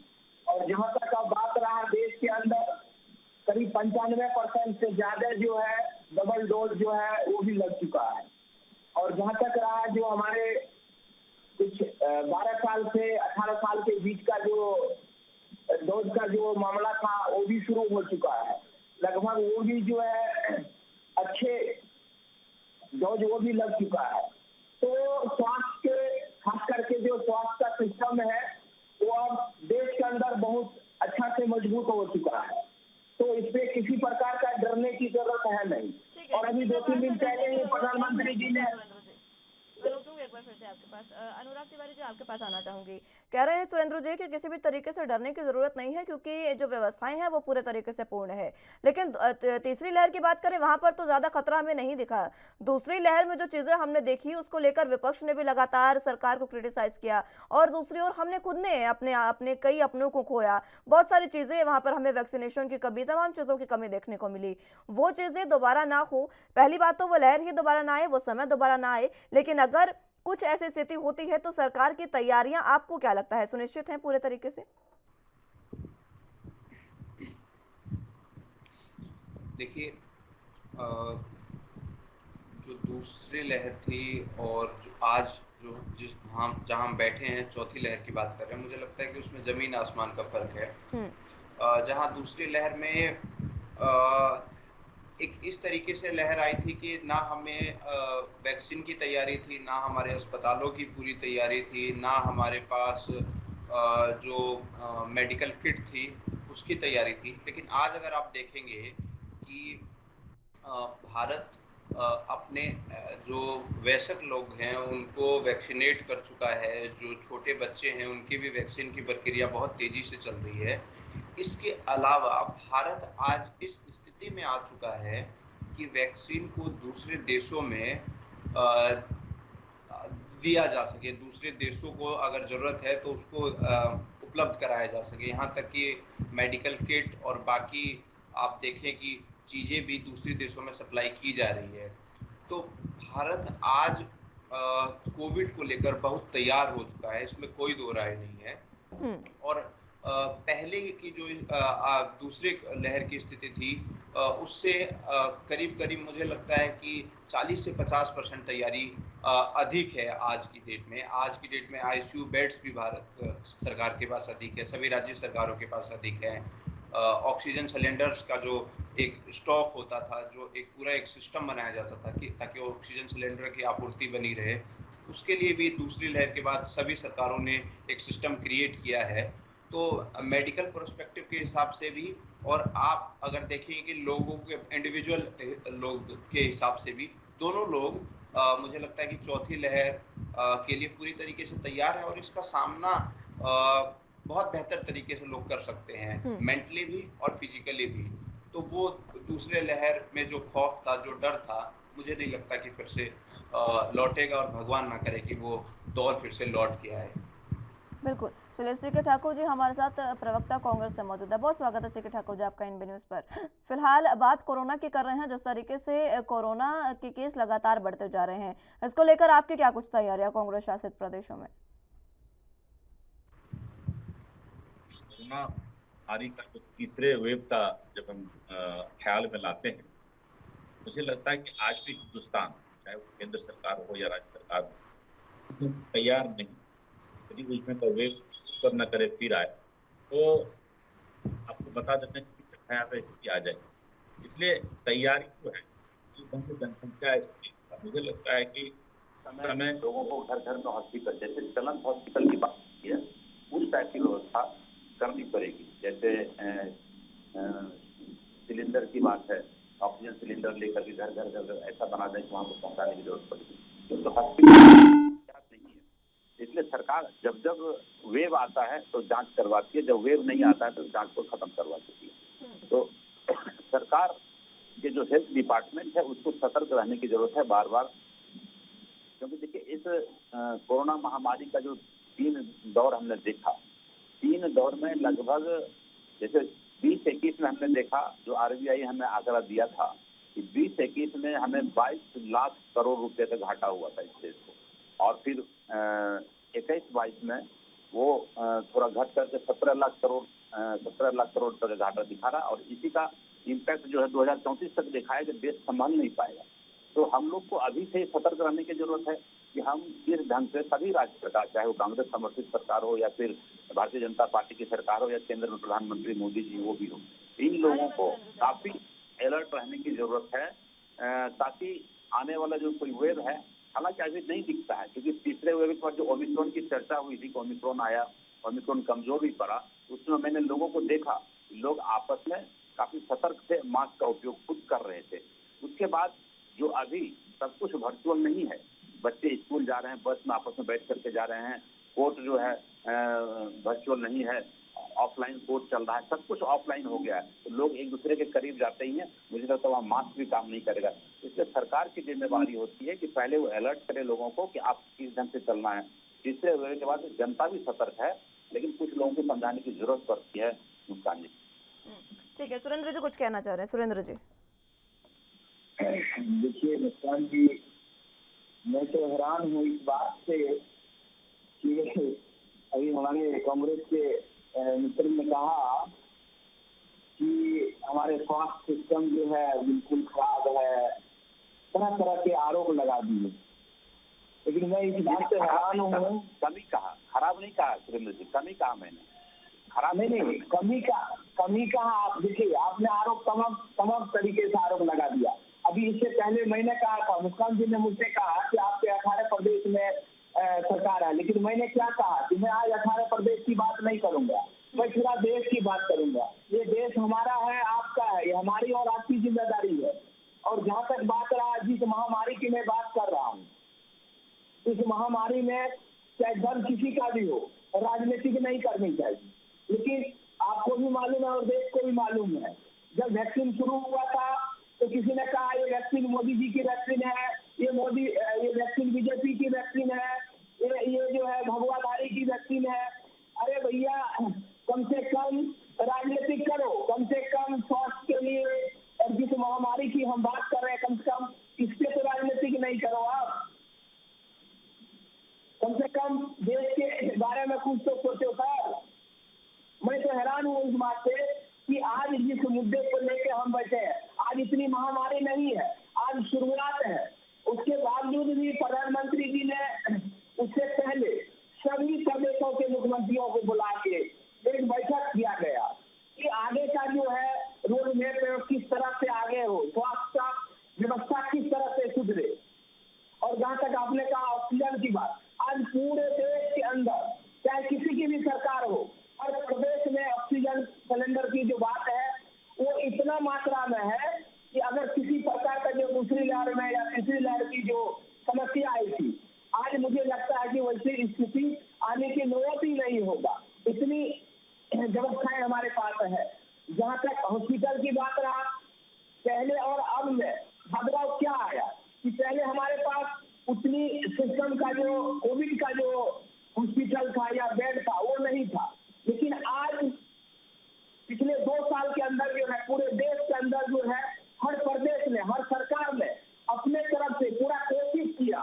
और जहां तक अब बात रहा, देश के अंदर करीब 95% से ज्यादा जो है डबल डोज जो है वो भी लग चुका है। और जहां तक रहा जो हमारे कुछ 12 साल से 18 साल के बीच का जो डोज का जो मामला था वो भी शुरू हो चुका है। लगभग वो भी जो है अच्छे डोज वो भी लग चुका है। तो स्वास्थ्य के खास करके जो स्वास्थ्य का सिस्टम है वो अब देश के अंदर बहुत अच्छा से मजबूत हो चुका है। तो इसमें किसी प्रकार का डरने की जरूरत है नहीं। ठीक है, और अभी इसी 2-3 प्रकार दिन से पहले डरने ही की जरूरत प्रधानमंत्री नहीं जी है। ठीक ने है सुरेंद्र जी, मैं रुकूंगी एक बार फिर से आपके पास। अनुराग तिवारी जी, आपके पास आना चाहूंगी। कह रहे हैं सुरेंद्र जी कि किसी भी तरीके से डरने की जरूरत नहीं है क्योंकि जो व्यवस्थाएं हैं वो पूरे तरीके से पूर्ण है। लेकिन तीसरी लहर की बात करें वहां पर तो ज्यादा खतरा हमें नहीं दिखा। दूसरी लहर में जो चीजें हमने देखी उसको लेकर विपक्ष ने भी लगातार सरकार को क्रिटिसाइज किया, और दूसरी ओर हमने खुद ने अपने अपने कई अपनों को खोया। बहुत सारी चीजें वहां पर हमें वैक्सीनेशन की कमी, तमाम चीजों की कमी देखने को मिली। वो चीजें दोबारा ना हो, पहली बात तो वो लहर ही दोबारा ना आए, वो समय दोबारा ना आए। लेकिन अगर कुछ ऐसी स्थिति होती है तो सरकार की तैयारियां आपको क्या लगता है सुनिश्चित हैं पूरे तरीके से? देखिए, जो दूसरी लहर थी और जो आज जो जिस हम जहाँ हम बैठे हैं चौथी लहर की बात कर रहे हैं, मुझे लगता है कि उसमें ज़मीन आसमान का फ़र्क है। जहाँ दूसरी लहर में एक इस तरीके से लहर आई थी कि ना हमें वैक्सीन की तैयारी थी, ना हमारे अस्पतालों की पूरी तैयारी थी, ना हमारे पास जो मेडिकल किट थी उसकी तैयारी थी। लेकिन आज अगर आप देखेंगे कि भारत अपने जो वयस्क लोग हैं उनको वैक्सीनेट कर चुका है, जो छोटे बच्चे हैं उनकी भी वैक्सीन की प्रक्रिया बहुत तेज़ी से चल रही है। इसके अलावा भारत आज इस स्थिति में आ चुका है कि वैक्सीन को दूसरे देशों में दिया जा सके, दूसरे देशों को अगर ज़रूरत है तो उसको उपलब्ध कराया जा सके। यहाँ तक कि मेडिकल किट और बाकी आप देखें कि चीज़ें भी दूसरे देशों में सप्लाई की जा रही है। तो भारत आज कोविड को लेकर बहुत तैयार हो चुका है, इसमें कोई दो राय नहीं है। और पहले की जो दूसरी लहर की स्थिति थी उससे करीब करीब मुझे लगता है कि 40 से 50% तैयारी अधिक है आज की डेट में। आज की डेट में आईसीयू बेड्स भी भारत सरकार के पास अधिक है, सभी राज्य सरकारों के पास अधिक है। ऑक्सीजन सिलेंडर्स का जो एक स्टॉक होता था, जो एक पूरा एक सिस्टम बनाया जाता था कि ताकि ऑक्सीजन सिलेंडर की आपूर्ति बनी रहे, उसके लिए भी दूसरी लहर के बाद सभी सरकारों ने एक सिस्टम क्रिएट किया है। तो मेडिकल पर्सपेक्टिव के हिसाब से भी, और आप अगर देखें कि लोगों के इंडिविजुअल लोग के हिसाब से भी, दोनों लोग मुझे लगता है कि चौथी लहर के लिए पूरी तरीके से तैयार है और इसका सामना बहुत बेहतर तरीके से लोग कर सकते हैं, मेंटली भी और फिजिकली भी। तो वो दूसरे लहर में जो खौफ था, जो डर था, मुझे नहीं लगता कि फिर से लौटेगा, और भगवान ना करे कि वो दौर फिर से लौट के आए। बिल्कुल। चलिए, सीके ठाकुर जी हमारे साथ प्रवक्ता कांग्रेस से मौजूद है। बहुत स्वागत है सीके ठाकुर जी आपका एनबी न्यूज़ पर। फिलहाल बात कोरोना की कर रहे हैं। जिस तरीके से कोरोना के केस लगातार बढ़ते जा रहे हैं, इसको लेकर आपकी क्या कुछ तैयारियां कांग्रेस शासित प्रदेशों में? कोरोना महामारी का जो तीसरे वेव का जब हम ख्याल में लाते हैं, मुझे लगता है कि आज भी हिंदुस्तान, चाहे वो केंद्र सरकार हो या राज्य सरकार हो, तैयार नहीं। यदि उसमें का वेव कर न करे फिर आए तो आपको बता देते हैं कि भयावह स्थिति आ जाए। इसलिए तैयारी जो है जनसंख्या, मुझे लगता है कि समय लोगों को घर घर में हॉस्पिटल, जैसे चलंत हॉस्पिटल की बात की है, उस टाइप की व्यवस्था करनी पड़ेगी। जैसे सिलेंडर की बात है, ऑक्सीजन सिलेंडर लेकर के घर घर घर ऐसा बना दें कि वहाँ को पहुँचाने की जरूरत पड़ेगी। तो हॉस्पिटल नहीं है, इसलिए सरकार जब जब वेव आता है तो जांच करवाती है, जब वेव नहीं आता है तो जांच को खत्म करवा देती है। तो सरकार के जो हेल्थ डिपार्टमेंट है उसको सतर्क रहने की जरूरत है बार बार, क्योंकि देखिए इस कोरोना महामारी का जो 3 दौर हमने देखा, 3 दौर में लगभग जैसे 2021 में हमने देखा, जो आरबीआई हमें आंकड़ा दिया था कि 2021 में हमें 22 लाख करोड़ रुपए का घाटा हुआ था इस देश को, और फिर 21-22 में वो थोड़ा घट करके 17 लाख करोड़ का घाटा दिखा रहा, और इसी का इम्पैक्ट जो है 2034 तक दिखाया कि देश संभाल नहीं पाएगा। तो हम लोग को अभी से सतर्क रहने की जरूरत है। कि हम इस ढंग से सभी राज्य सरकार, चाहे वो कांग्रेस समर्थित सरकार हो या फिर भारतीय जनता पार्टी की सरकार हो या केंद्र में प्रधानमंत्री मोदी जी वो भी हो, इन लोगों को काफी अलर्ट रहने की जरूरत है, ताकि आने वाला जो कोई वेव है, हालांकि अभी नहीं दिखता है, क्योंकि तीसरे वेव के बाद जो ओमिक्रॉन की चर्चा हुई थी कि ओमिक्रॉन आया, ओमिक्रॉन कमजोर भी पड़ा, उसमें मैंने लोगों को देखा, लोग आपस में काफी सतर्क थे, मास्क का उपयोग खुद कर रहे थे। उसके बाद जो अभी सब कुछ वर्चुअल नहीं है, बच्चे स्कूल जा रहे हैं, बस में आपस में बैठ करके जा रहे हैं, कोर्ट जो है वर्चुअल नहीं है, ऑफलाइन कोर्ट चल रहा है, सब कुछ ऑफलाइन हो गया है, तो लोग एक दूसरे के करीब जाते ही हैं, मुझे लगता है वहाँ मास्क भी काम नहीं करेगा। इसलिए सरकार की जिम्मेवारी होती है कि पहले वो अलर्ट करे लोगों को कि आप किस ढंग से चलना है। तीसरे वेव के बाद जनता भी सतर्क है, लेकिन कुछ लोगों को समझाने की जरूरत पड़ती है। मुस्कान जी, ठीक है, सुरेंद्र जी कुछ कहना चाह रहे हैं। सुरेंद्र जी। देखिए मुस्कान जी, मैं तो हैरान हूँ इस बात से कि अभी हमारे कांग्रेस के मित्र ने कहा कि हमारे स्वास्थ्य सिस्टम जो है बिल्कुल खराब है, तरह तरह के आरोप लगा दिए, लेकिन मैं इस बात से हैरान हूँ। कमी कहा, खराब नहीं कहा सुरेंद्र जी, कमी कहा मैंने, खराब नहीं, कमी कहा। आप देखिए, आपने आरोप तमाम तरीके से आरोप लगा दिया। अभी इससे पहले मैंने कहा था, मुस्कान जी ने मुझसे कहा कि आपके 18 प्रदेश में सरकार है, लेकिन मैंने क्या कहा कि मैं आज 18 प्रदेश की बात नहीं करूंगा, मैं पूरा देश की बात करूंगा। ये देश हमारा है, आपका है, ये हमारी और आपकी जिम्मेदारी है। और जहाँ तक बात रहा जिस महामारी की मैं बात कर रहा हूँ, इस महामारी में चाहे दल किसी का भी हो, राजनीतिक नहीं करनी चाहिए, लेकिन आपको भी मालूम है और देश को भी मालूम है, जब वैक्सीन शुरू हुआ था तो किसी ने कहा ये वैक्सीन मोदी जी की वैक्सीन है, ये वैक्सीन बीजेपी की वैक्सीन है, ये जो है भगवाधारी की वैक्सीन है। अरे भैया, कम से कम राजनीतिक करो, कम से कम स्वास्थ्य के लिए, और जिस महामारी की हम बात कर रहे हैं कम से कम इस पे तो राजनीतिक नहीं करो आप, कम से कम देश के बारे में कुछ तो सोचो सर। मैं तो हैरान हूँ इस बात से कि आज जिस मुद्दे को लेकर हम बैठे हैं, आज इतनी महामारी नहीं है, आज शुरुआत है, उसके बावजूद भी प्रधानमंत्री जी ने उससे पहले सभी प्रदेशों के मुख्यमंत्रियों को बुला के एक बैठक किया गया कि आगे का जो है रोड मैप किस तरह से आगे हो, स्वास्थ्य व्यवस्था किस तरह से सुधरे। और जहाँ तक आपने कहा ऑक्सीजन की बात, आज पूरे देश के अंदर चाहे किसी की भी सरकार हो, हर प्रदेश में ऑक्सीजन सिलेंडर की जो बात है वो इतना मात्रा में है कि अगर किसी प्रकार का जो दूसरी लहर में या तीसरी लहर की जो समस्या आई थी, आज मुझे लगता है कि वैसी स्थिति आने की नौबत ही नहीं होगा, इतनी व्यवस्थाएं हमारे पास है। जहाँ तक हॉस्पिटल की बात रहा, पहले और अब में बदलाव क्या आया कि पहले हमारे पास उतनी सिस्टम का जो कोविड का जो हॉस्पिटल था या बेड था वो नहीं था, लेकिन आज पिछले 2 साल के अंदर जो है पूरे देश के अंदर जो है हर प्रदेश में, हर सरकार ने अपने तरफ से पूरा कोशिश किया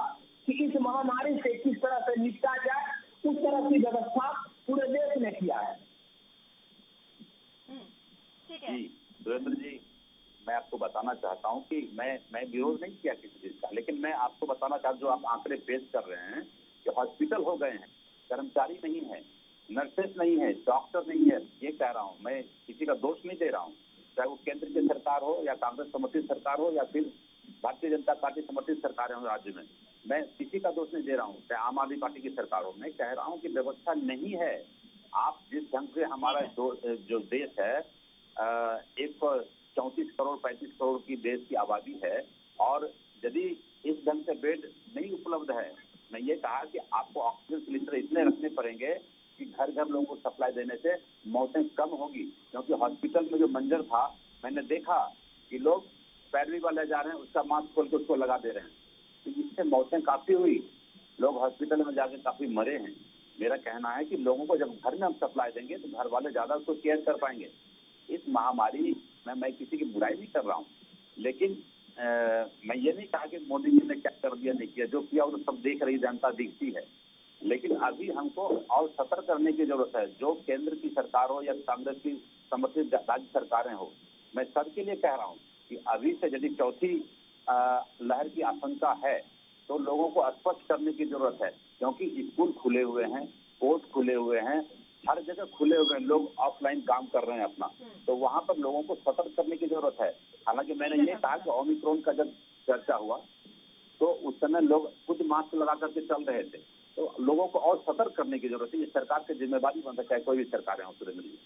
कि इस महामारी से किस तरह से निपटा जाए, उस तरह की व्यवस्था पूरे देश ने किया है। ठीक है जी सुरेंद्र जी, मैं आपको बताना चाहता हूं कि मैं विरोध नहीं किया किसी चीज का, लेकिन मैं आपको बताना चाहता हूं, जो आप आंकड़े पेश कर रहे हैं कि हॉस्पिटल हो गए हैं, कर्मचारी नहीं है, नर्सेस नहीं है, डॉक्टर नहीं है, ये कह रहा हूँ मैं, किसी का दोष नहीं दे रहा हूँ, चाहे वो केंद्र की सरकार हो या कांग्रेस समर्थित सरकार हो या फिर भारतीय जनता पार्टी समर्थित सरकार हो राज्य में, मैं किसी का दोष नहीं दे रहा हूँ, चाहे आम आदमी पार्टी की सरकार हो। मैं कह रहा हूँ कि व्यवस्था नहीं है। आप जिस ढंग से हमारा जो देश है 134 करोड़ 35 करोड़ की देश की आबादी है, और यदि इस ढंग से बेड नहीं उपलब्ध है, मैं ये कहा कि आपको ऑक्सीजन सिलेंडर इतने रखने पड़ेंगे कि घर घर लोगों को सप्लाई देने से मौतें कम होगी। क्योंकि हॉस्पिटल में जो मंजर था, मैंने देखा कि लोग पैरवी वाले जा रहे हैं, उसका मास्क खोल के उसको लगा दे रहे हैं, तो इससे मौतें काफी हुई, लोग हॉस्पिटल में जाके काफी मरे हैं। मेरा कहना है कि लोगों को जब घर में हम सप्लाई देंगे तो घर वाले ज्यादा उसको केयर कर पाएंगे। इस महामारी में मैं किसी की बुराई नहीं कर रहा हूँ, लेकिन मैं ये नहीं कहा कि मोदी जी ने क्या कर दिया नहीं किया, जो किया वो तो सब देख रही जनता दिखती है, लेकिन अभी हमको और सतर्क करने की जरूरत है। जो केंद्र की सरकार हो या कांग्रेस की समर्थित राज्य सरकारें हो, मैं सबके लिए कह रहा हूँ कि अभी से यदि चौथी लहर की आशंका है तो लोगों को स्पष्ट करने की जरूरत है, क्योंकि स्कूल खुले हुए हैं, कोर्ट खुले हुए हैं, हर जगह खुले हुए हैं, लोग ऑफलाइन काम कर रहे हैं अपना, तो वहां पर लोगों को सतर्क करने की जरूरत है। हालांकि मैंने ये कहा कि ओमिक्रॉन का जब चर्चा हुआ तो उस समय लोग खुद मास्क लगा करके चल रहे थे, तो लोगों को और सतर्क करने की जरूरत है। ये सरकार की जिम्मेदारी बनता है, चाहे कोई भी सरकार है सुरेंद्र जी।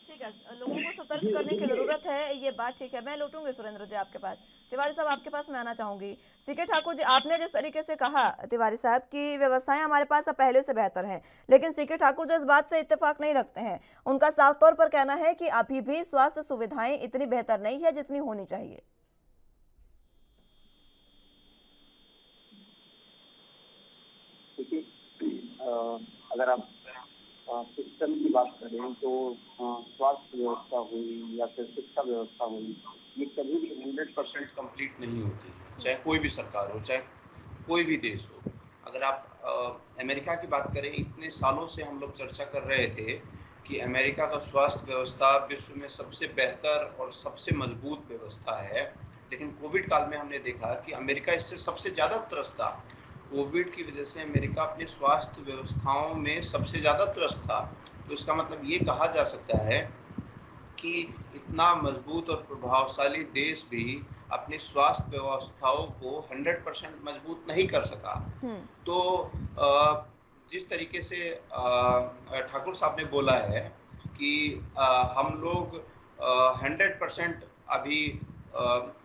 ठीक है, लोगों को सतर्क करने की जरूरत है, ये बात ठीक है। मैं लौटूंगी सुरेंद्र जी आपके पास। तिवारी साहब आपके पास मैं आना चाहूंगी। सीके ठाकुर जी, आपने जिस तरीके से कहा तिवारी साहब की व्यवस्थाएं हमारे पास अब पहले से बेहतर हैं, लेकिन सीके ठाकुर जो इस बात से इत्तेफाक नहीं रखते हैं, उनका साफ तौर पर कहना है कि अभी भी स्वास्थ्य सुविधाएं इतनी बेहतर नहीं है जितनी होनी चाहिए। अगर आप सिस्टम की बात करें तो स्वास्थ्य व्यवस्था हुई या फिर शिक्षा व्यवस्था हुई, ये कभी भी 100% कंप्लीट नहीं होती है, चाहे कोई भी सरकार हो, चाहे कोई भी देश हो। अगर आप अमेरिका की बात करें, इतने सालों से हम लोग चर्चा कर रहे थे कि अमेरिका का स्वास्थ्य व्यवस्था विश्व में सबसे बेहतर और सबसे मजबूत व्यवस्था है, लेकिन कोविड काल में हमने देखा कि अमेरिका इससे सबसे ज़्यादा त्रस्त था। कोविड की वजह से अमेरिका अपने स्वास्थ्य व्यवस्थाओं में सबसे ज़्यादा त्रस्त था। तो इसका मतलब ये कहा जा सकता है कि इतना मजबूत और प्रभावशाली देश भी अपनी स्वास्थ्य व्यवस्थाओं को 100% मजबूत नहीं कर सका। तो जिस तरीके से ठाकुर साहब ने बोला है कि हम लोग 100% अभी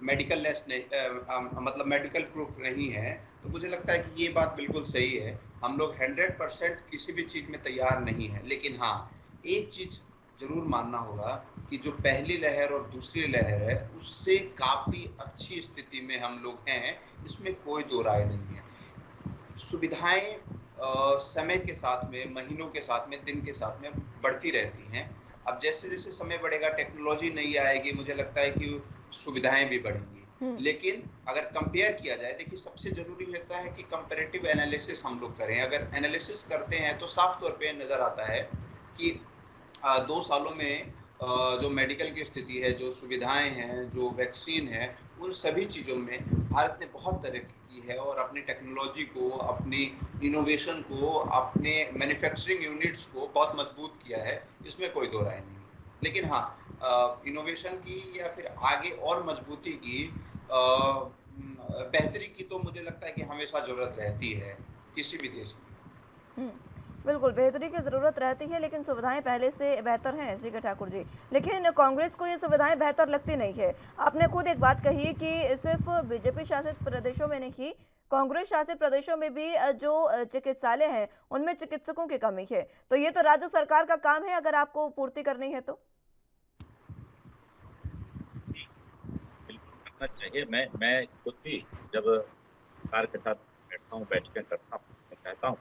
मेडिकल लेस नहीं, मतलब मेडिकल प्रूफ नहीं है, तो मुझे लगता है कि ये बात बिल्कुल सही है। हम लोग 100% किसी भी चीज़ में तैयार नहीं है, लेकिन हाँ, एक चीज़ जरूर मानना होगा कि जो पहली लहर और दूसरी लहर है उससे काफ़ी अच्छी स्थिति में हम लोग हैं, इसमें कोई दो राय नहीं है। सुविधाएं समय के साथ में, महीनों के साथ में, दिन के साथ में बढ़ती रहती हैं। अब जैसे जैसे समय बढ़ेगा, टेक्नोलॉजी नई आएगी, मुझे लगता है कि सुविधाएं भी बढ़ेंगी। लेकिन अगर कंपेयर किया जाए, देखिए सबसे जरूरी होता है कि कंपैरेटिव एनालिसिस हम लोग करें। अगर एनालिसिस करते हैं तो साफ तौर पे नज़र आता है कि 2 सालों में जो मेडिकल की स्थिति है, जो सुविधाएं हैं, जो वैक्सीन है, उन सभी चीज़ों में भारत ने बहुत तरक्की की है और अपनी टेक्नोलॉजी को, अपनी इनोवेशन को, अपने मैन्युफैक्चरिंग यूनिट्स को बहुत मजबूत किया है, इसमें कोई दो राय नहीं। लेकिन हाँ, इनोवेशन की या फिर आगे और मजबूती की, बेहतरी की तो मुझे लगता है कि हमेशा ज़रूरत रहती है किसी भी देश में। बिल्कुल, बेहतरी की ज़रूरत रहती है, लेकिन सुविधाएं पहले से बेहतर हैं सीके ठाकुर जी। लेकिन कांग्रेस को ये सुविधाएं बेहतर लगती नहीं है। आपने खुद एक बात कही कि सिर्फ बीजेपी शासित प्रदेशों में नहीं, कांग्रेस शासित प्रदेशों में भी जो चिकित्सालय हैं उनमें चिकित्सकों की कमी है। तो ये तो राज्य सरकार का काम है अगर आपको पूर्ति करनी है तो। बिल्कुल करना चाहिए। मैं खुद भी जब सरकार के साथ बैठता हूँ, बैठकें करता हूँ, मैं कहता हूँ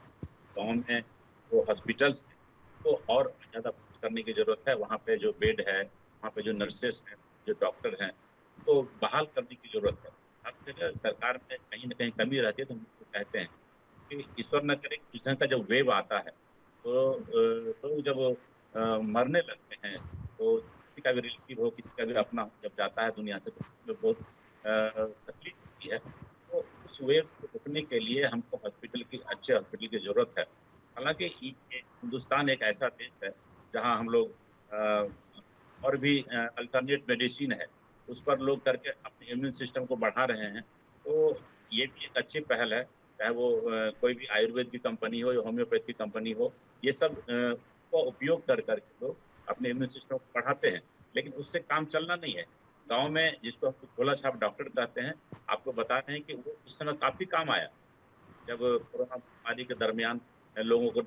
गाँव में जो हॉस्पिटल्स हैं तो और ज़्यादा पुश करने की ज़रूरत है। वहाँ पे जो बेड है, वहाँ पे जो नर्सेस हैं, जो डॉक्टर हैं, तो बहाल करने की ज़रूरत है। हर जगह सरकार में कहीं न कहीं कमी रहती है, तो हम उसको कहते हैं कि ईश्वर न करे कि इस ढंग का जब वेव आता है तो जब मरने लगते हैं, तो किसी का भी रिलेटिव हो, किसी का भी अपना हो, जब जाता है दुनिया से, तो उसमें बहुत तकलीफ होती है। तो उस वेव को रोकने के लिए हमको हॉस्पिटल की, अच्छे हॉस्पिटल की ज़रूरत है। हालाँकि हिंदुस्तान एक ऐसा देश है जहाँ हम लोग और भी अल्टरनेट मेडिसिन है, उस पर लोग करके अपने इम्यून सिस्टम को बढ़ा रहे हैं। तो ये भी एक अच्छी पहल है, चाहे वो कोई भी आयुर्वेद की कंपनी हो या होम्योपैथ की कंपनी हो, ये सब का उपयोग कर के लोग अपने इम्यून सिस्टम को बढ़ाते हैं। लेकिन उससे काम चलना नहीं है। गाँव में जिसको हम झोला छाप डॉक्टर कहते हैं, आपको बता रहे हैं कि वो उस समय काफ़ी काम आया। जब कोरोना महामारी के दरमियान लोगों को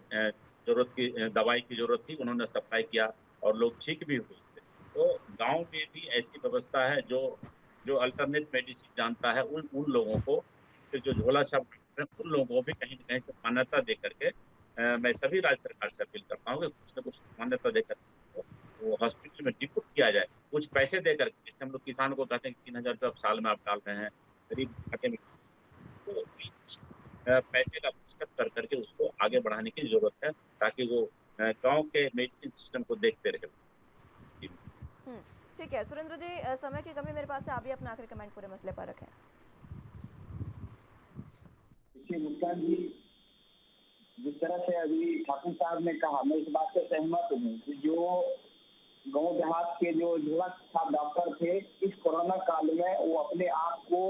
ज़रूरत की दवाई की ज़रूरत थी, उन्होंने सप्लाई किया और लोग ठीक भी हुए थे। तो गाँव में भी ऐसी व्यवस्था है जो अल्टरनेट मेडिसिन जानता है, उन उन लोगों को, फिर जो झोला छाप डॉक्टर हैं, उन लोगों को भी कहीं न कहीं से मान्यता दे करके मैं सभी राज्य सरकार से अपील करता हूँ कि कुछ न कुछ मान्यता देकर वो हॉस्पिटल में डिप्यूट किया जाए, कुछ पैसे दे करके। जैसे हम लोग किसान को कहते हैं कि 3000 रुपये साल में आप डाल रहे हैं, गरीब खाते में, तो पैसे का पुस्तक कर करके उसको आगे बढ़ाने की ज़रूरत है, ताकि वो गाँव के मेडिसिन सिस्टम को देखते रहे। जी। ठीक है सुरेंद्र जी, समय की कमी मेरे पास है, आप भी अपना आखिरी कमेंट पूरे मसले पर रखें। देखिए मुस्कान जी, जिस तरह से अभी ठाकुर साहब ने कहा, मैं इस बात से सहमत हूँ कि जो गांव देहात के जो झोला छाप डॉक्टर थे, इस कोरोना काल में वो अपने आप को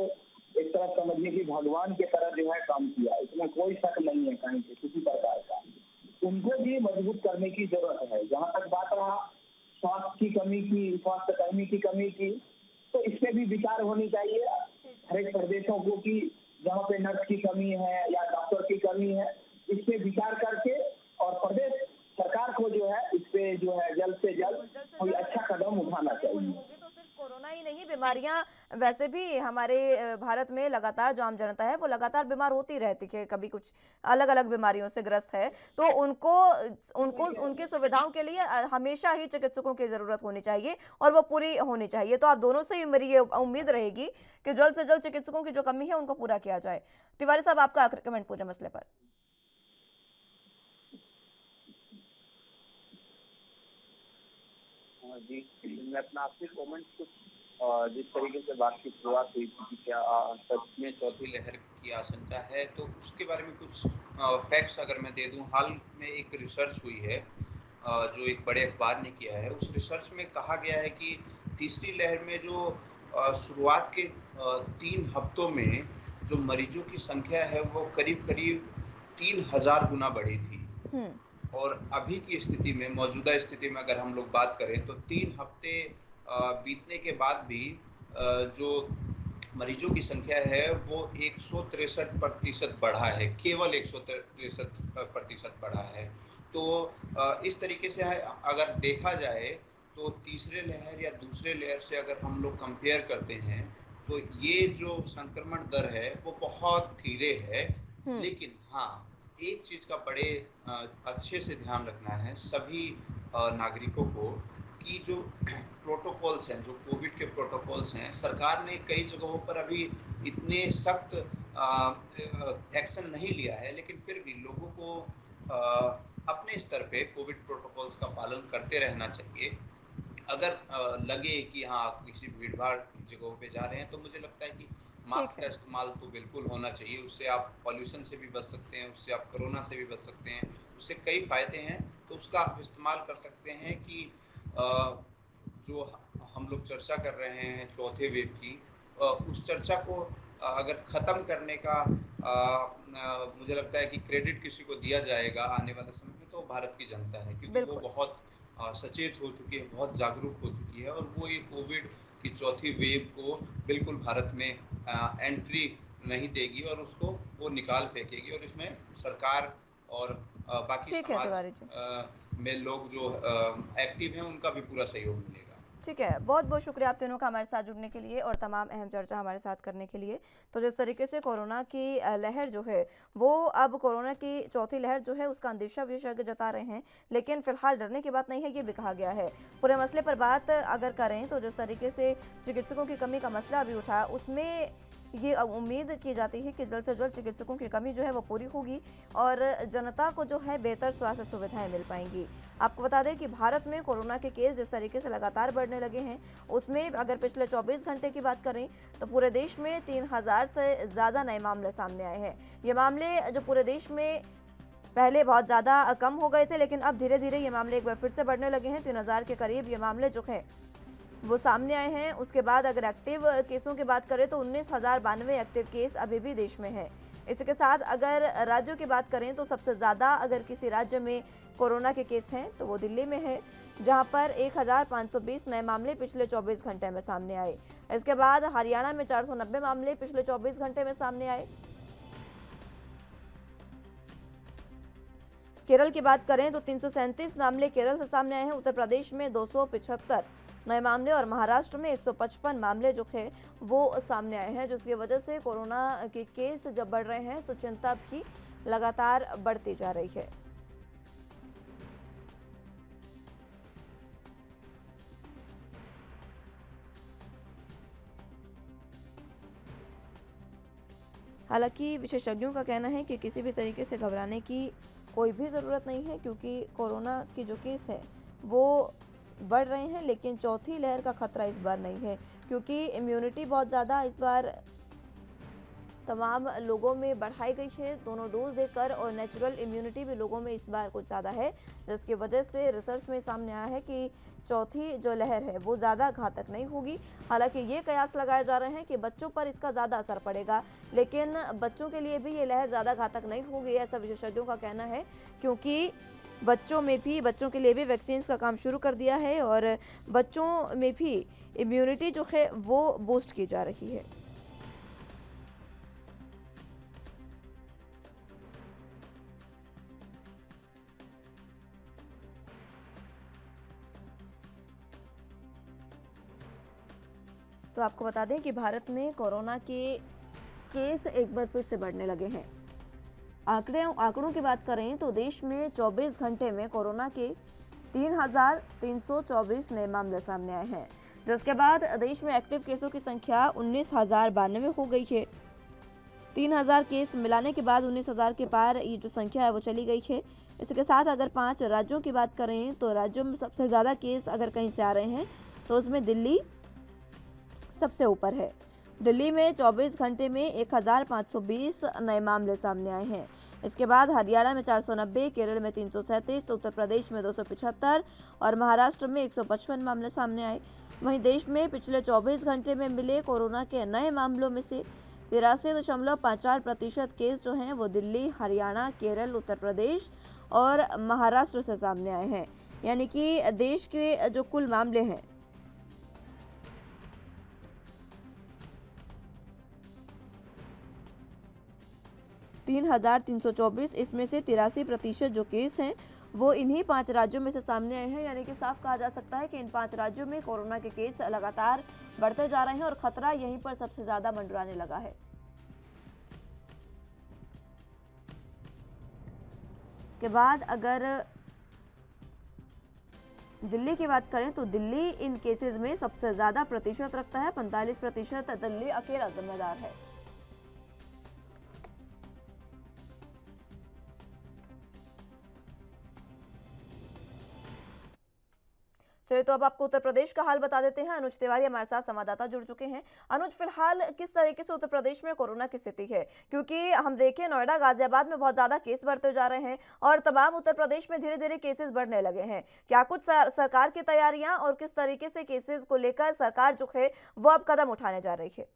एक तरह समझिए कि भगवान की तरह जो है काम किया, इसमें कोई शक नहीं है कहीं से किसी प्रकार का। उनको भी मजबूत करने की जरूरत है। जहाँ तक बात रहा स्वास्थ्य की कमी की, स्वास्थ्य कर्मी की कमी की, तो इस पे भी विचार होनी चाहिए हर एक प्रदेशों को कि जहाँ पे नर्स की कमी है या डॉक्टर की कमी है, इस पे विचार करके और प्रदेश सरकार को जो है इस पे जो है जल्द से जल्द कोई अच्छा कदम उठाना चाहिए। तो सिर्फ कोरोना ही नहीं, बीमारियां वैसे भी हमारे भारत में लगातार जो आम जनता है वो लगातार बीमार होती रहती है, कभी कुछ अलग अलग बीमारियों से ग्रस्त है, तो उनको उनको उनकी सुविधाओं के लिए हमेशा ही चिकित्सकों की जरूरत होनी चाहिए और वो पूरी होनी चाहिए। तो आप दोनों से ही मेरी ये उम्मीद रहेगी कि जल्द से जल्द चिकित्सकों की जो कमी है उनको पूरा किया जाए। तिवारी साहब, आपका आखिरी कमेंट पूरे मसले पर। जी, मैं अपना आखिरी कमेंट कुछ जिस तरीके से बात की शुरुआत हुई थी कि क्या सच में चौथी लहर की आशंका है, तो उसके बारे में कुछ फैक्ट्स अगर मैं दे दूं। हाल में एक रिसर्च हुई है जो एक बड़े अखबार ने किया है। उस रिसर्च में कहा गया है कि तीसरी लहर में जो शुरुआत के 3 हफ्तों में जो मरीजों की संख्या है वो करीब करीब 3000 गुना बढ़ी थी। और अभी की स्थिति में, मौजूदा स्थिति में अगर हम लोग बात करें तो 3 हफ्ते बीतने के बाद भी जो मरीजों की संख्या है वो 163% बढ़ा है, केवल 163% बढ़ा है। तो इस तरीके से अगर देखा जाए तो तीसरे लहर या दूसरे लहर से अगर हम लोग कंपेयर करते हैं तो ये जो संक्रमण दर है वो बहुत धीरे है। लेकिन हाँ, एक चीज का बड़े अच्छे से ध्यान रखना है सभी नागरिकों को कि जो प्रोटोकॉल्स हैं, जो कोविड के प्रोटोकॉल्स हैं, सरकार ने कई जगहों पर अभी इतने सख्त एक्शन नहीं लिया है, लेकिन फिर भी लोगों को अपने स्तर पे कोविड प्रोटोकॉल्स का पालन करते रहना चाहिए। अगर लगे कि हाँ किसी भीड़-भाड़ जगहों पे जा रहे हैं तो मुझे लगता है कि मास्क का इस्तेमाल तो बिल्कुल होना चाहिए। उससे आप पॉल्यूशन से भी बच सकते हैं, उससे आप कोरोना से भी बच सकते हैं, उससे कई फायदे हैं। तो उसका आप इस्तेमाल कर सकते हैं कि जो हम लोग चर्चा कर रहे हैं चौथे वेव की, उस चर्चा को अगर ख़त्म करने का मुझे लगता है कि क्रेडिट किसी को दिया जाएगा आने वाले समय में तो भारत की जनता है, क्योंकि वो बहुत सचेत हो चुकी है, बहुत जागरूक हो चुकी है और वो ये कोविड की चौथी वेव को बिल्कुल भारत में एंट्री नहीं देगी और उसको वो निकाल फेंकेगी। और इसमें सरकार और बाकी समाज में लोग जो एक्टिव हैं उनका भी पूरा सहयोग मिलेगा। ठीक है, बहुत बहुत शुक्रिया आप तीनों का हमारे साथ जुड़ने के लिए और तमाम अहम चर्चा हमारे साथ करने के लिए। तो जिस तरीके से कोरोना की लहर जो है वो अब कोरोना की चौथी लहर जो है उसका अंदेशा विशेषज्ञ जता रहे हैं, लेकिन फिलहाल डरने की बात नहीं है, ये भी कहा गया है। पूरे मसले पर बात अगर करें तो जिस तरीके से चिकित्सकों की कमी का मसला अभी उठा, उसमें ये उम्मीद की जाती है कि जल्द से जल्द चिकित्सकों की कमी जो है वो पूरी होगी और जनता को जो है बेहतर स्वास्थ्य सुविधाएं मिल पाएंगी। आपको बता दें कि भारत में कोरोना के केस जिस तरीके से लगातार बढ़ने लगे हैं, उसमें अगर पिछले 24 घंटे की बात करें तो पूरे देश में 3000 से ज़्यादा नए मामले सामने आए हैं। ये मामले जो पूरे देश में पहले बहुत ज़्यादा कम हो गए थे, लेकिन अब धीरे धीरे ये मामले एक बार फिर से बढ़ने लगे हैं। 3000 के करीब ये मामले जो हैं वो सामने आए हैं। उसके बाद अगर एक्टिव केसों की बात करें तो 19,092 एक्टिव केस अभी भी देश में है। इसके साथ अगर राज्यों की बात करें तो सबसे ज़्यादा अगर किसी राज्य में कोरोना के केस हैं तो वो दिल्ली में है, जहां पर 1520 नए मामले पिछले 24 घंटे में सामने आए। इसके बाद हरियाणा में 490 मामले पिछले 24 घंटे में सामने आए। केरल की बात करें तो 337 मामले केरल से सामने आए हैं। उत्तर प्रदेश में 275 नए मामले और महाराष्ट्र में 155 मामले जो है वो सामने आए हैं, जिसकी वजह से कोरोना के केस जब बढ़ रहे हैं तो चिंता भी लगातार बढ़ती जा रही है। हालांकि विशेषज्ञों का कहना है कि किसी भी तरीके से घबराने की कोई भी ज़रूरत नहीं है, क्योंकि कोरोना के जो केस है वो बढ़ रहे हैं, लेकिन चौथी लहर का खतरा इस बार नहीं है, क्योंकि इम्यूनिटी बहुत ज़्यादा इस बार तमाम लोगों में बढ़ाई गई है दोनों डोज देकर, और नेचुरल इम्यूनिटी भी लोगों में इस बार कुछ ज़्यादा है, जिसकी वजह से रिसर्च में सामने आया है कि चौथी जो लहर है वो ज़्यादा घातक नहीं होगी। हालांकि ये कयास लगाए जा रहे हैं कि बच्चों पर इसका ज़्यादा असर पड़ेगा, लेकिन बच्चों के लिए भी ये लहर ज़्यादा घातक नहीं होगी, ऐसा विशेषज्ञों का कहना है, क्योंकि बच्चों के लिए भी वैक्सीन का काम शुरू कर दिया है और बच्चों में भी इम्यूनिटी जो है वो बूस्ट की जा रही है। तो आपको बता दें कि भारत में कोरोना के केस एक बार फिर से बढ़ने लगे हैं। आंकड़ों की बात करें तो देश में 24 घंटे में कोरोना के 3,324 नए मामले सामने आए हैं, जिसके बाद देश में एक्टिव केसों की संख्या 19,092 हो गई है। 3,000 केस मिलाने के बाद 19,000 के पार ये जो संख्या है वो चली गई है। इसके साथ अगर 5 राज्यों की बात करें तो राज्यों में सबसे ज़्यादा केस अगर कहीं से आ रहे हैं तो उसमें दिल्ली सबसे ऊपर है। दिल्ली में 24 घंटे में 1,520 नए मामले सामने आए हैं। इसके बाद हरियाणा में 490, केरल में 337, उत्तर प्रदेश में 275 और महाराष्ट्र में 155 मामले सामने आए। वहीं देश में पिछले 24 घंटे में मिले कोरोना के नए मामलों में से 83.54% केस जो हैं वो दिल्ली, हरियाणा, केरल, उत्तर प्रदेश और महाराष्ट्र से सामने आए हैं। यानी कि देश के जो कुल मामले हैं 3,324, इसमें से 83% जो केस हैं वो इन्हीं 5 राज्यों में से सामने आए हैं। यानी कि साफ कहा जा सकता है कि इन 5 राज्यों में कोरोना के केस लगातार बढ़ते जा रहे हैं और खतरा यहीं पर सबसे ज़्यादा मंडराने लगा है। के बाद अगर दिल्ली की बात करें तो दिल्ली इन केसेस में सबसे ज़्यादा प्रतिशत रखता है, 45% दिल्ली अकेला जिम्मेदार है। चलिए तो अब आपको उत्तर प्रदेश का हाल बता देते हैं। अनुज तिवारी हमारे साथ संवाददाता जुड़ चुके हैं। अनुज, फिलहाल किस तरीके से उत्तर प्रदेश में कोरोना की स्थिति है, क्योंकि हम देखें नोएडा, गाजियाबाद में बहुत ज्यादा केस बढ़ते जा रहे हैं और तमाम उत्तर प्रदेश में धीरे धीरे केसेस बढ़ने लगे हैं। क्या कुछ सरकार की तैयारियां और किस तरीके से केसेस को लेकर सरकार जो है वो अब कदम उठाने जा रही है?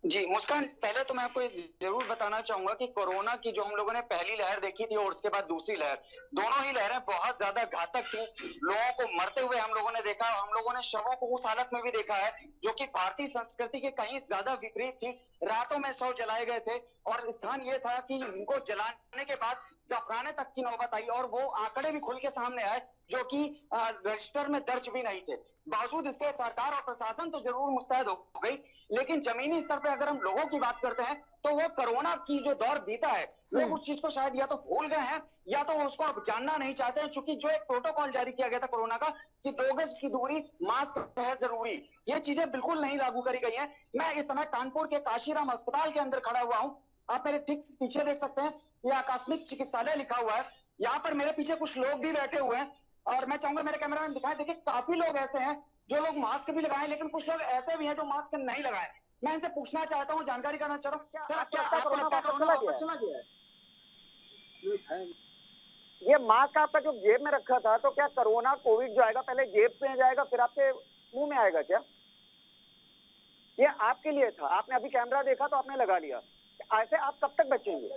जी मुस्कान, पहले तो मैं आपको जरूर बताना चाहूंगा कि कोरोना की जो हम लोगों ने पहली लहर देखी थी और उसके बाद दूसरी लहर, दोनों ही लहरें बहुत ज्यादा घातक थी। लोगों को मरते हुए हम लोगों ने देखा, हम लोगों ने शवों को उस हालत में भी देखा है जो कि भारतीय संस्कृति के कहीं ज्यादा विपरीत थी। रातों में शव जलाए गए थे और स्थान ये था कि इनको जलाने के बाद दफनाने तक की नौबत आई और वो आंकड़े भी खुल के सामने आए जो कि रजिस्टर में दर्ज भी नहीं थे। बावजूद इसके सरकार और प्रशासन तो जरूर मुस्तैद हो गई, लेकिन जमीनी स्तर पे अगर हम लोगों की बात करते हैं तो वो कोरोना की जो दौर बीता है लोग उस चीज को शायद या तो भूल गए हैं या तो उसको अब जानना नहीं चाहते हैं, चूंकि जो एक प्रोटोकॉल जारी किया गया था कोरोना का कि 2 गज की दूरी, मास्क है जरूरी, ये चीजें बिल्कुल नहीं लागू करी गई हैं। मैं इस समय कानपुर के काशीराम अस्पताल के अंदर खड़ा हुआ हूँ। आप मेरे ठीक पीछे देख सकते हैं, ये आकस्मिक चिकित्सालय लिखा हुआ है। यहाँ पर मेरे पीछे कुछ लोग भी बैठे हुए हैं और मैं चाहूंगा मेरे कैमरामैन दिखाएं। देखिए काफी लोग ऐसे हैं जो लोग मास्क भी लगाए, लेकिन कुछ लोग ऐसे भी हैं जो मास्क नहीं लगाए। मैं इनसे पूछना चाहता हूँ, जानकारी करना चाह रहा हूँ, सर क्या आपको लगता है कोरोना वापस चला गया है? ये मास्क आपका जो जेब में रखा था, तो क्या कोरोना कोविड जो आएगा पहले जेब में जाएगा फिर आपके मुंह में आएगा क्या? ये आपके लिए था, आपने अभी कैमरा देखा तो आपने लगा लिया। ऐसे आप कब तक बचेंगे?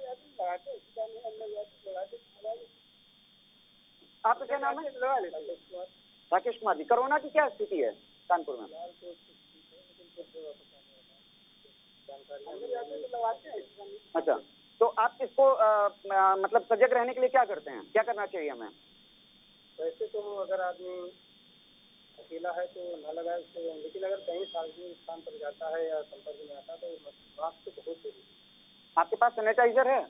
आपका क्या नाम है? राकेश कुमार जी। कोरोना की क्या स्थिति है कानपुर में? अच्छा, तो आप इसको मतलब सजग रहने के लिए क्या करते हैं, क्या करना चाहिए हमें? वैसे तो अगर आदमी अकेला है तो ना लगाए उसको, लेकिन अगर कहीं सार्वजनिक स्थान पर जाता है या संपर्क में आता है तो मास्क तो बहुत जरूरी है। आपके पास सैनिटाइजर है?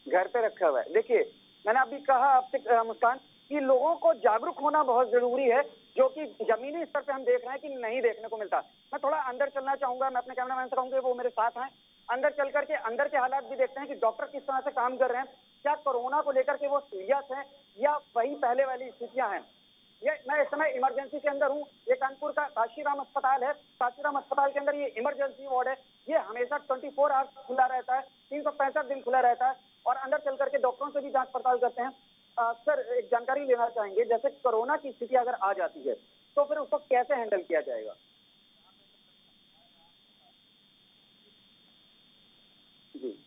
घर पे रखा हुआ है। देखिए मैंने अभी कहा आपसे मुस्कान कि लोगों को जागरूक होना बहुत जरूरी है, जो कि जमीनी स्तर पे हम देख रहे हैं कि नहीं देखने को मिलता। मैं थोड़ा अंदर चलना चाहूंगा, मैं अपने कैमरामैन से कहूंगा वो मेरे साथ हैं। अंदर चल करके अंदर के हालात भी देखते हैं कि डॉक्टर किस तरह से काम कर रहे हैं, क्या कोरोना को लेकर के वो सीरियस हैं या वही पहले वाली स्थितियां हैं। ये मैं इस समय इमरजेंसी के अंदर हूँ। ये कानपुर का काशीराम अस्पताल है। काशीराम अस्पताल के अंदर ये इमरजेंसी वार्ड है। ये हमेशा 24 आवर्स खुला रहता है, 365 दिन खुला रहता है और अंदर चल करके डॉक्टरों से भी जांच पड़ताल करते हैं। सर, एक जानकारी लेना चाहेंगे, जैसे कोरोना की स्थिति अगर आ जाती है तो फिर उसको कैसे हैंडल किया जाएगा? जी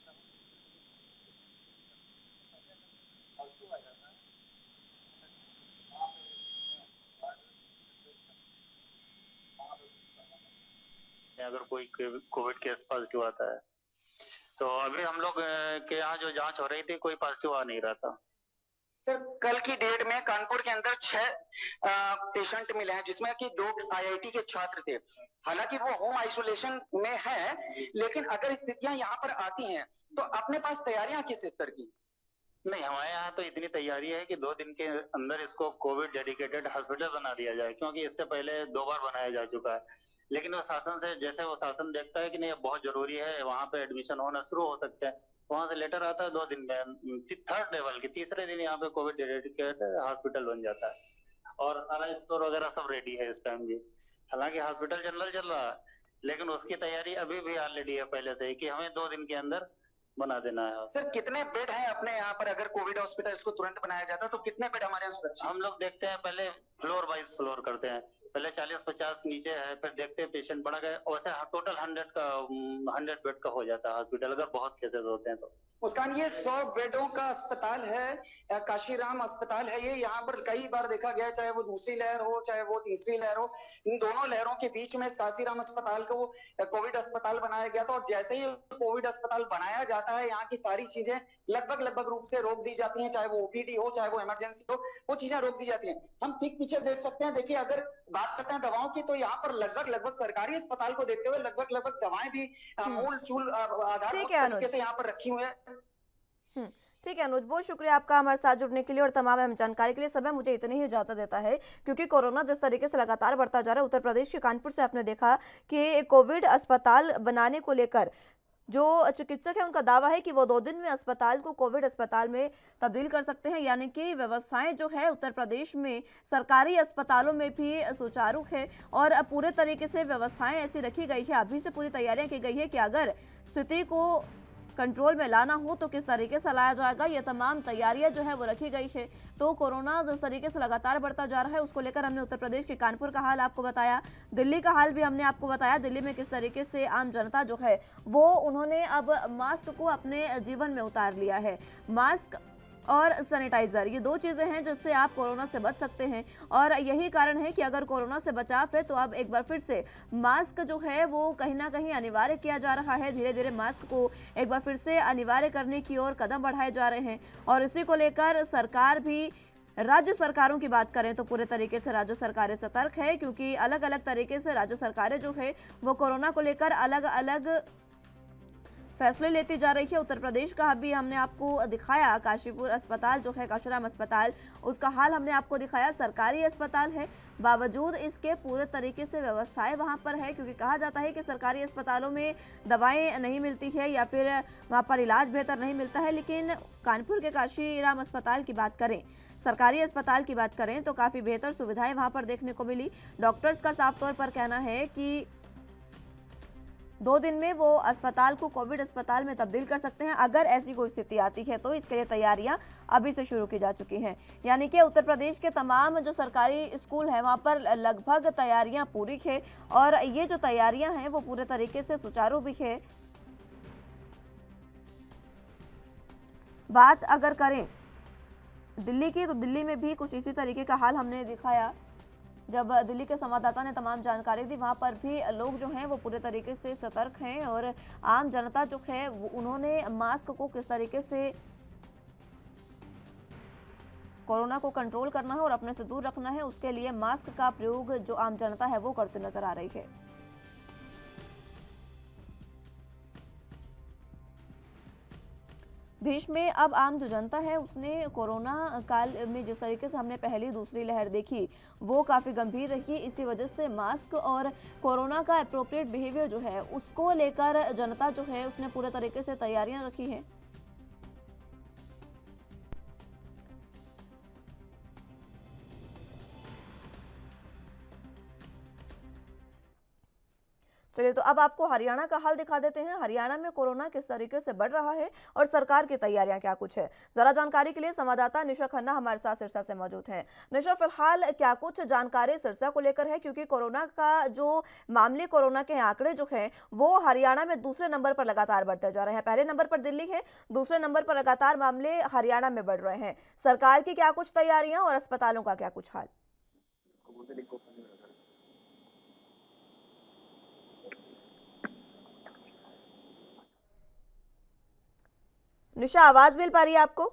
अगर कोई कोविड केस पॉजिटिव आता है तो अभी हम लोग के यहाँ जो जांच हो रही थी कोई पॉजिटिव आ नहीं रहा था। सर, कल की डेट में कानपुर के अंदर 6 पेशेंट मिले हैं, जिसमें कि 2 IIT के छात्र थे। हालांकि वो होम आइसोलेशन में है, लेकिन अगर स्थितियां यहाँ पर आती हैं तो अपने पास तैयारियां किस स्तर की? नहीं, हमारे यहाँ तो इतनी तैयारी है कि 2 दिन के अंदर इसको कोविड डेडिकेटेड हॉस्पिटल बना दिया जाए, क्योंकि इससे पहले 2 बार बनाया जा चुका है। लेकिन वो शासन से, जैसे वो शासन देखता है कि नहीं बहुत जरूरी है, वहाँ पे एडमिशन होना शुरू हो सकता है, वहां से लेटर आता है 2 दिन में, 3rd लेवल के तीसरे दिन यहाँ पे कोविड डेडिकेटेड हॉस्पिटल बन जाता है और सारा स्टोर वगैरह सब रेडी है इस टाइम भी। हालांकि हॉस्पिटल जनरल चल रहा है, लेकिन उसकी तैयारी अभी भी ऑलरेडी है पहले से ही कि हमें 2 दिन के अंदर बना देना है। सर, कितने बेड हैं अपने यहाँ पर? अगर कोविड हॉस्पिटल इसको तुरंत बनाया जाता तो कितने बेड हमारे यहाँ सुरक्षित? हम लोग देखते हैं, पहले फ्लोर वाइज फ्लोर करते हैं, पहले 40-50 नीचे है, फिर देखते हैं पेशेंट बढ़ गए, वैसे टोटल 100 बेड का हो जाता है हॉस्पिटल अगर बहुत केसेस होते हैं तो। मुस्कान, ये 100 बेडों का अस्पताल है, काशीराम अस्पताल है ये। यहाँ पर कई बार देखा गया, चाहे वो दूसरी लहर हो चाहे वो तीसरी लहर हो, इन दोनों लहरों के बीच में इस काशीराम अस्पताल को कोविड अस्पताल बनाया गया था और जैसे ही कोविड अस्पताल बनाया जाता है, यहाँ की सारी चीजें लगभग रूप से रोक दी जाती हैं, चाहे वो OPD हो चाहे वो इमरजेंसी हो, वो चीजें रोक दी जाती हैं। हम ठीक पीछे देख सकते हैं। देखिए, अगर बात करते हैं दवाओं की तो यहाँ पर लगभग सरकारी अस्पताल को देखते हुए लगभग दवाएं भी मूल चूल आधारभूत तरीके से यहाँ पर रखी हुई है। ठीक है अनुज, बहुत शुक्रिया आपका हमारे साथ जुड़ने के लिए और तमाम अहम जानकारी के लिए। समय मुझे इतनी ही इजाजत देता है, क्योंकि कोरोना जिस तरीके से लगातार बढ़ता जा रहा है, उत्तर प्रदेश के कानपुर से आपने देखा कि कोविड अस्पताल बनाने को लेकर जो चिकित्सक है उनका दावा है कि वो 2 दिन में अस्पताल को कोविड अस्पताल में तब्दील कर सकते हैं। यानी कि व्यवस्थाएं जो है उत्तर प्रदेश में सरकारी अस्पतालों में भी सुचारू है और पूरे तरीके से व्यवस्थाएं ऐसी रखी गई है, अभी से पूरी तैयारियां की गई है कि अगर स्थिति को कंट्रोल में लाना हो तो किस तरीके से लाया जाएगा। ये तमाम तैयारियां जो है वो रखी गई है। तो कोरोना जिस तरीके से लगातार बढ़ता जा रहा है उसको लेकर हमने उत्तर प्रदेश के कानपुर का हाल आपको बताया, दिल्ली का हाल भी हमने आपको बताया। दिल्ली में किस तरीके से आम जनता जो है वो उन्होंने अब मास्क को अपने जीवन में उतार लिया है। मास्क और सैनिटाइजर, ये 2 चीज़ें हैं जिससे आप कोरोना से बच सकते हैं और यही कारण है कि अगर कोरोना से बचाव है तो अब एक बार फिर से मास्क जो है वो कहीं ना कहीं अनिवार्य किया जा रहा है। धीरे धीरे मास्क को एक बार फिर से अनिवार्य करने की ओर कदम बढ़ाए जा रहे हैं और इसी को लेकर सरकार भी, राज्य सरकारों की बात करें तो पूरे तरीके से राज्य सरकारें सतर्क है, क्योंकि अलग अलग तरीके से राज्य सरकारें जो है वो कोरोना को लेकर अलग अलग फैसले लेती जा रही है। उत्तर प्रदेश का भी हमने आपको दिखाया, काशीपुर अस्पताल जो है काशीराम अस्पताल, उसका हाल हमने आपको दिखाया। सरकारी अस्पताल है, बावजूद इसके पूरे तरीके से व्यवस्थाएं वहां पर है, क्योंकि कहा जाता है कि सरकारी अस्पतालों में दवाएं नहीं मिलती है या फिर वहां पर इलाज बेहतर नहीं मिलता है। लेकिन कानपुर के काशीराम अस्पताल की बात करें, सरकारी अस्पताल की बात करें तो काफ़ी बेहतर सुविधाएं वहां पर देखने को मिली। डॉक्टर्स का साफ तौर पर कहना है कि 2 दिन में वो अस्पताल को कोविड अस्पताल में तब्दील कर सकते हैं। अगर ऐसी कोई स्थिति आती है तो इसके लिए तैयारियां अभी से शुरू की जा चुकी हैं। यानी कि उत्तर प्रदेश के तमाम जो सरकारी स्कूल हैं वहां पर लगभग तैयारियां पूरी है और ये जो तैयारियां हैं वो पूरे तरीके से सुचारू भी है। बात अगर करें दिल्ली की तो दिल्ली में भी कुछ इसी तरीके का हाल हमने दिखाया। जब दिल्ली के संवाददाता ने तमाम जानकारी दी, वहां पर भी लोग जो हैं वो पूरे तरीके से सतर्क हैं और आम जनता जो है उन्होंने मास्क को किस तरीके से कोरोना को कंट्रोल करना है और अपने से दूर रखना है, उसके लिए मास्क का प्रयोग जो आम जनता है वो करते नजर आ रही है। देश में अब आम जो जनता है उसने कोरोना काल में जिस तरीके से हमने पहली दूसरी लहर देखी वो काफ़ी गंभीर रही। इसी वजह से मास्क और कोरोना का एप्रोप्रिएट बिहेवियर जो है उसको लेकर जनता जो है उसने पूरे तरीके से तैयारियां रखी हैं। चलिए, तो अब आपको हरियाणा का हाल दिखा देते हैं। हरियाणा में कोरोना किस तरीके से बढ़ रहा है और सरकार की तैयारियां क्या कुछ है। जरा जानकारी के लिए संवाददाता निशा खन्ना हमारे साथ सिरसा से मौजूद हैं। निशा, फिलहाल क्या कुछ जानकारी सिरसा को लेकर है, क्योंकि कोरोना का जो मामले, कोरोना के आंकड़े जो है वो हरियाणा में दूसरे नंबर पर लगातार बढ़ते जा रहे हैं। पहले नंबर पर दिल्ली है, दूसरे नंबर पर लगातार मामले हरियाणा में बढ़ रहे हैं। सरकार की क्या कुछ तैयारियां और अस्पतालों का क्या कुछ हाल? निशा, आवाज मिल पा रही है आपको?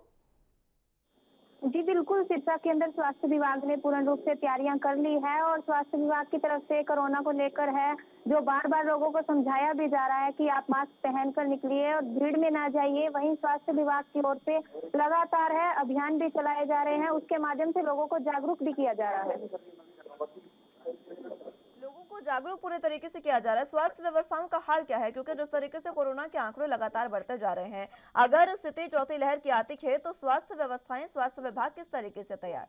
जी बिल्कुल, सिरसा के अंदर स्वास्थ्य विभाग ने पूर्ण रूप से तैयारियां कर ली है और स्वास्थ्य विभाग की तरफ से कोरोना को लेकर है जो बार बार लोगों को समझाया भी जा रहा है कि आप मास्क पहनकर निकलिए और भीड़ में ना जाइए। वहीं स्वास्थ्य विभाग की ओर से लगातार है अभियान भी चलाए जा रहे हैं, उसके माध्यम से लोगों को जागरूक भी किया जा रहा है। लोगों को जागरूक पूरे तरीके से किया जा रहा है। स्वास्थ्य व्यवस्थाओं का हाल क्या है, क्योंकि जिस तरीके से कोरोना के आंकड़े लगातार बढ़ते जा रहे हैं, अगर स्थिति चौथी लहर की आती है तो स्वास्थ्य व्यवस्थाएं, स्वास्थ्य विभाग किस तरीके से तैयार?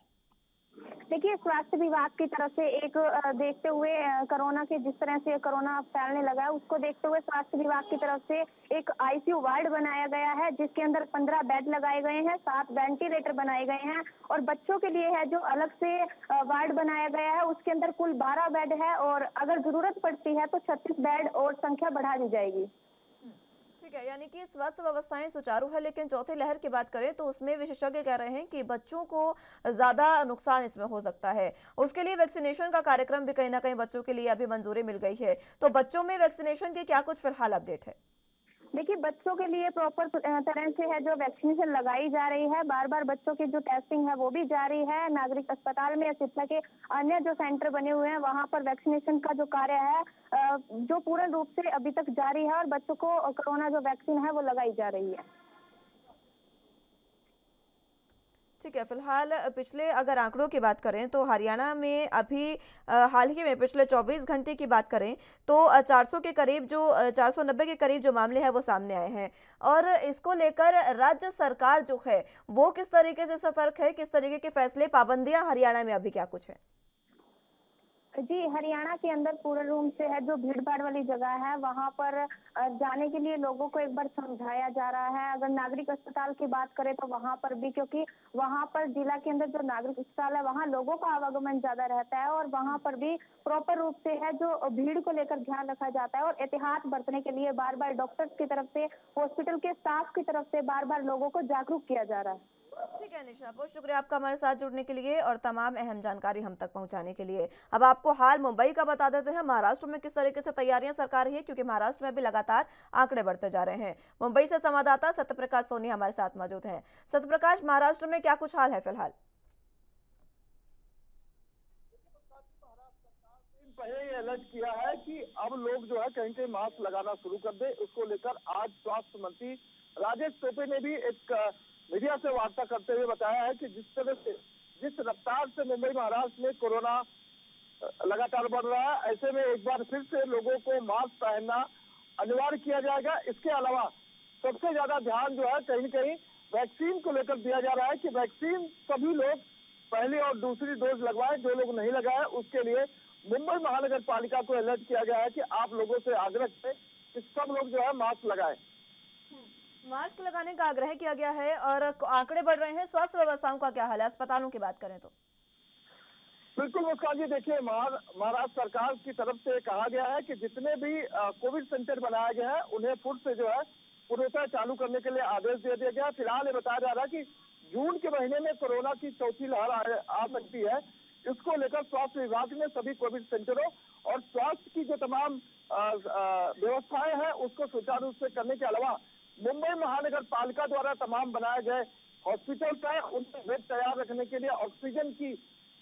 देखिए, स्वास्थ्य विभाग की तरफ से एक देखते हुए कोरोना के जिस तरह से कोरोना फैलने लगा है उसको देखते हुए स्वास्थ्य विभाग की तरफ से एक आईसीयू वार्ड बनाया गया है, जिसके अंदर 15 बेड लगाए गए हैं, 7 वेंटिलेटर बनाए गए हैं और बच्चों के लिए है जो अलग से वार्ड बनाया गया है, उसके अंदर कुल 12 बेड है और अगर जरूरत पड़ती है तो 36 बेड और संख्या बढ़ा दी जाएगी। ठीक है, यानी कि स्वास्थ्य व्यवस्थाएं सुचारू है, लेकिन चौथी लहर की बात करें तो उसमें विशेषज्ञ कह रहे हैं कि बच्चों को ज्यादा नुकसान इसमें हो सकता है। उसके लिए वैक्सीनेशन का कार्यक्रम भी कहीं ना कहीं बच्चों के लिए अभी मंजूरी मिल गई है, तो बच्चों में वैक्सीनेशन की क्या कुछ फिलहाल अपडेट है? देखिए, बच्चों के लिए प्रॉपर तरह से है जो वैक्सीनेशन लगाई जा रही है, बार बार बच्चों की जो टेस्टिंग है वो भी जारी है। नागरिक अस्पताल में सिरसा के अन्य जो सेंटर बने हुए हैं वहां पर वैक्सीनेशन का जो कार्य है जो पूर्ण रूप से अभी तक जारी है और बच्चों को कोरोना जो वैक्सीन है वो लगाई जा रही है। ठीक है, फिलहाल पिछले अगर आंकड़ों की बात करें तो हरियाणा में अभी हाल ही में पिछले 24 घंटे की बात करें तो 400 के करीब जो 490 के करीब जो मामले हैं वो सामने आए हैं। और इसको लेकर राज्य सरकार जो है वो किस तरीके से सतर्क है, किस तरीके के फैसले, पाबंदियां हरियाणा में अभी क्या कुछ है? जी, हरियाणा के अंदर पूर्ण रूप से है जो भीड़ भाड़ वाली जगह है वहां पर जाने के लिए लोगों को एक बार समझाया जा रहा है। अगर नागरिक अस्पताल की बात करें तो वहां पर भी, क्योंकि वहां पर जिला के अंदर जो नागरिक अस्पताल है वहां लोगों का आवागमन ज्यादा रहता है और वहां पर भी प्रॉपर रूप से है जो भीड़ को लेकर ध्यान रखा जाता है और एहतियात बरतने के लिए बार बार डॉक्टर्स की तरफ से, हॉस्पिटल के स्टाफ की तरफ से बार बार लोगों को जागरूक किया जा रहा है। ठीक है निशा, बहुत शुक्रिया आपका हमारे साथ जुड़ने के लिए और तमाम अहम जानकारी हम तक पहुंचाने के लिए। अब आपको हाल मुंबई का बता देते हैं, महाराष्ट्र में किस तरीके से तैयारियां सरकार रही है, क्योंकि महाराष्ट्र में भी लगातार आंकड़े बढ़ते जा रहे हैं। मुंबई से संवाददाता सत्यप्रकाश सोनी हमारे साथ मौजूद हैं। सत्यप्रकाश, महाराष्ट्र में क्या कुछ हाल है फिलहाल? पहले ये अलर्ट किया है कि अब लोग जो है कहीं कहीं मास्क लगाना शुरू कर दे। उसको लेकर आज स्वास्थ्य मंत्री राजेश टोपे ने भी एक मीडिया से वार्ता करते हुए बताया है कि जिस तरह से, जिस रफ्तार से मुंबई महाराष्ट्र में कोरोना लगातार बढ़ रहा है, ऐसे में एक बार फिर से लोगों को मास्क पहनना अनिवार्य किया जाएगा। इसके अलावा सबसे ज्यादा ध्यान जो है कहीं कहीं वैक्सीन को लेकर दिया जा रहा है कि वैक्सीन सभी लोग पहली और दूसरी डोज लगवाए, जो लोग नहीं लगाए उसके लिए मुंबई महानगर पालिका को अलर्ट किया गया है कि आप लोगों से आग्रह करें कि सब लोग जो है मास्क लगाएं। मास्क लगाने का आग्रह किया गया है और आंकड़े बढ़ रहे हैं। स्वास्थ्य व्यवस्थाओं का क्या हाल है, अस्पतालों की बात करें तो? बिल्कुल मुस्कान जी, देखिए महाराष्ट्र सरकार की तरफ से कहा गया है कि जितने भी कोविड सेंटर बनाया गया है उन्हें फिर से जो है पूर्णतः चालू करने के लिए आदेश दे दिया गया है। फिलहाल ये बताया जा रहा है कि जून के महीने में कोरोना की चौथी लहर आ सकती है। इसको लेकर स्वास्थ्य विभाग ने सभी कोविड सेंटरों और स्वास्थ्य की जो तमाम व्यवस्थाएं हैं उसको सुचारू रूप से करने के अलावा मुंबई महानगर पालिका द्वारा तमाम बनाए गए हॉस्पिटल है उनमें बेड तैयार रखने के लिए, ऑक्सीजन की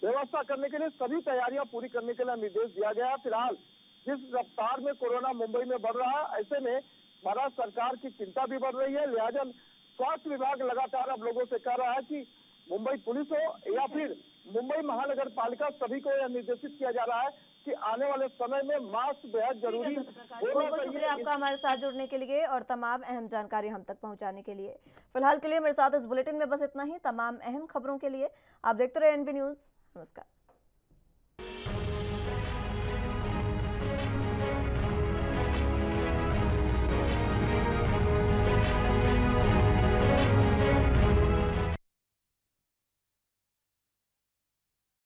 व्यवस्था करने के लिए सभी तैयारियां पूरी करने के लिए निर्देश दिया गया है। फिलहाल जिस रफ्तार में कोरोना मुंबई में बढ़ रहा है, ऐसे में महाराष्ट्र सरकार की चिंता भी बढ़ रही है। लिहाजा स्वास्थ्य विभाग लगातार अब लोगों से कह रहा है कि मुंबई पुलिस हो या फिर मुंबई महानगर पालिका, सभी को यह निर्देशित किया जा रहा है कि आने वाले समय में मास्क बेहद जरूरी। बहुत बहुत शुक्रिया आपका हमारे साथ जुड़ने के लिए और तमाम अहम जानकारी हम तक पहुंचाने के लिए। फिलहाल के लिए मेरे साथ इस बुलेटिन में बस इतना ही। तमाम अहम खबरों के लिए आप देखते रहे एनबी न्यूज। नमस्कार।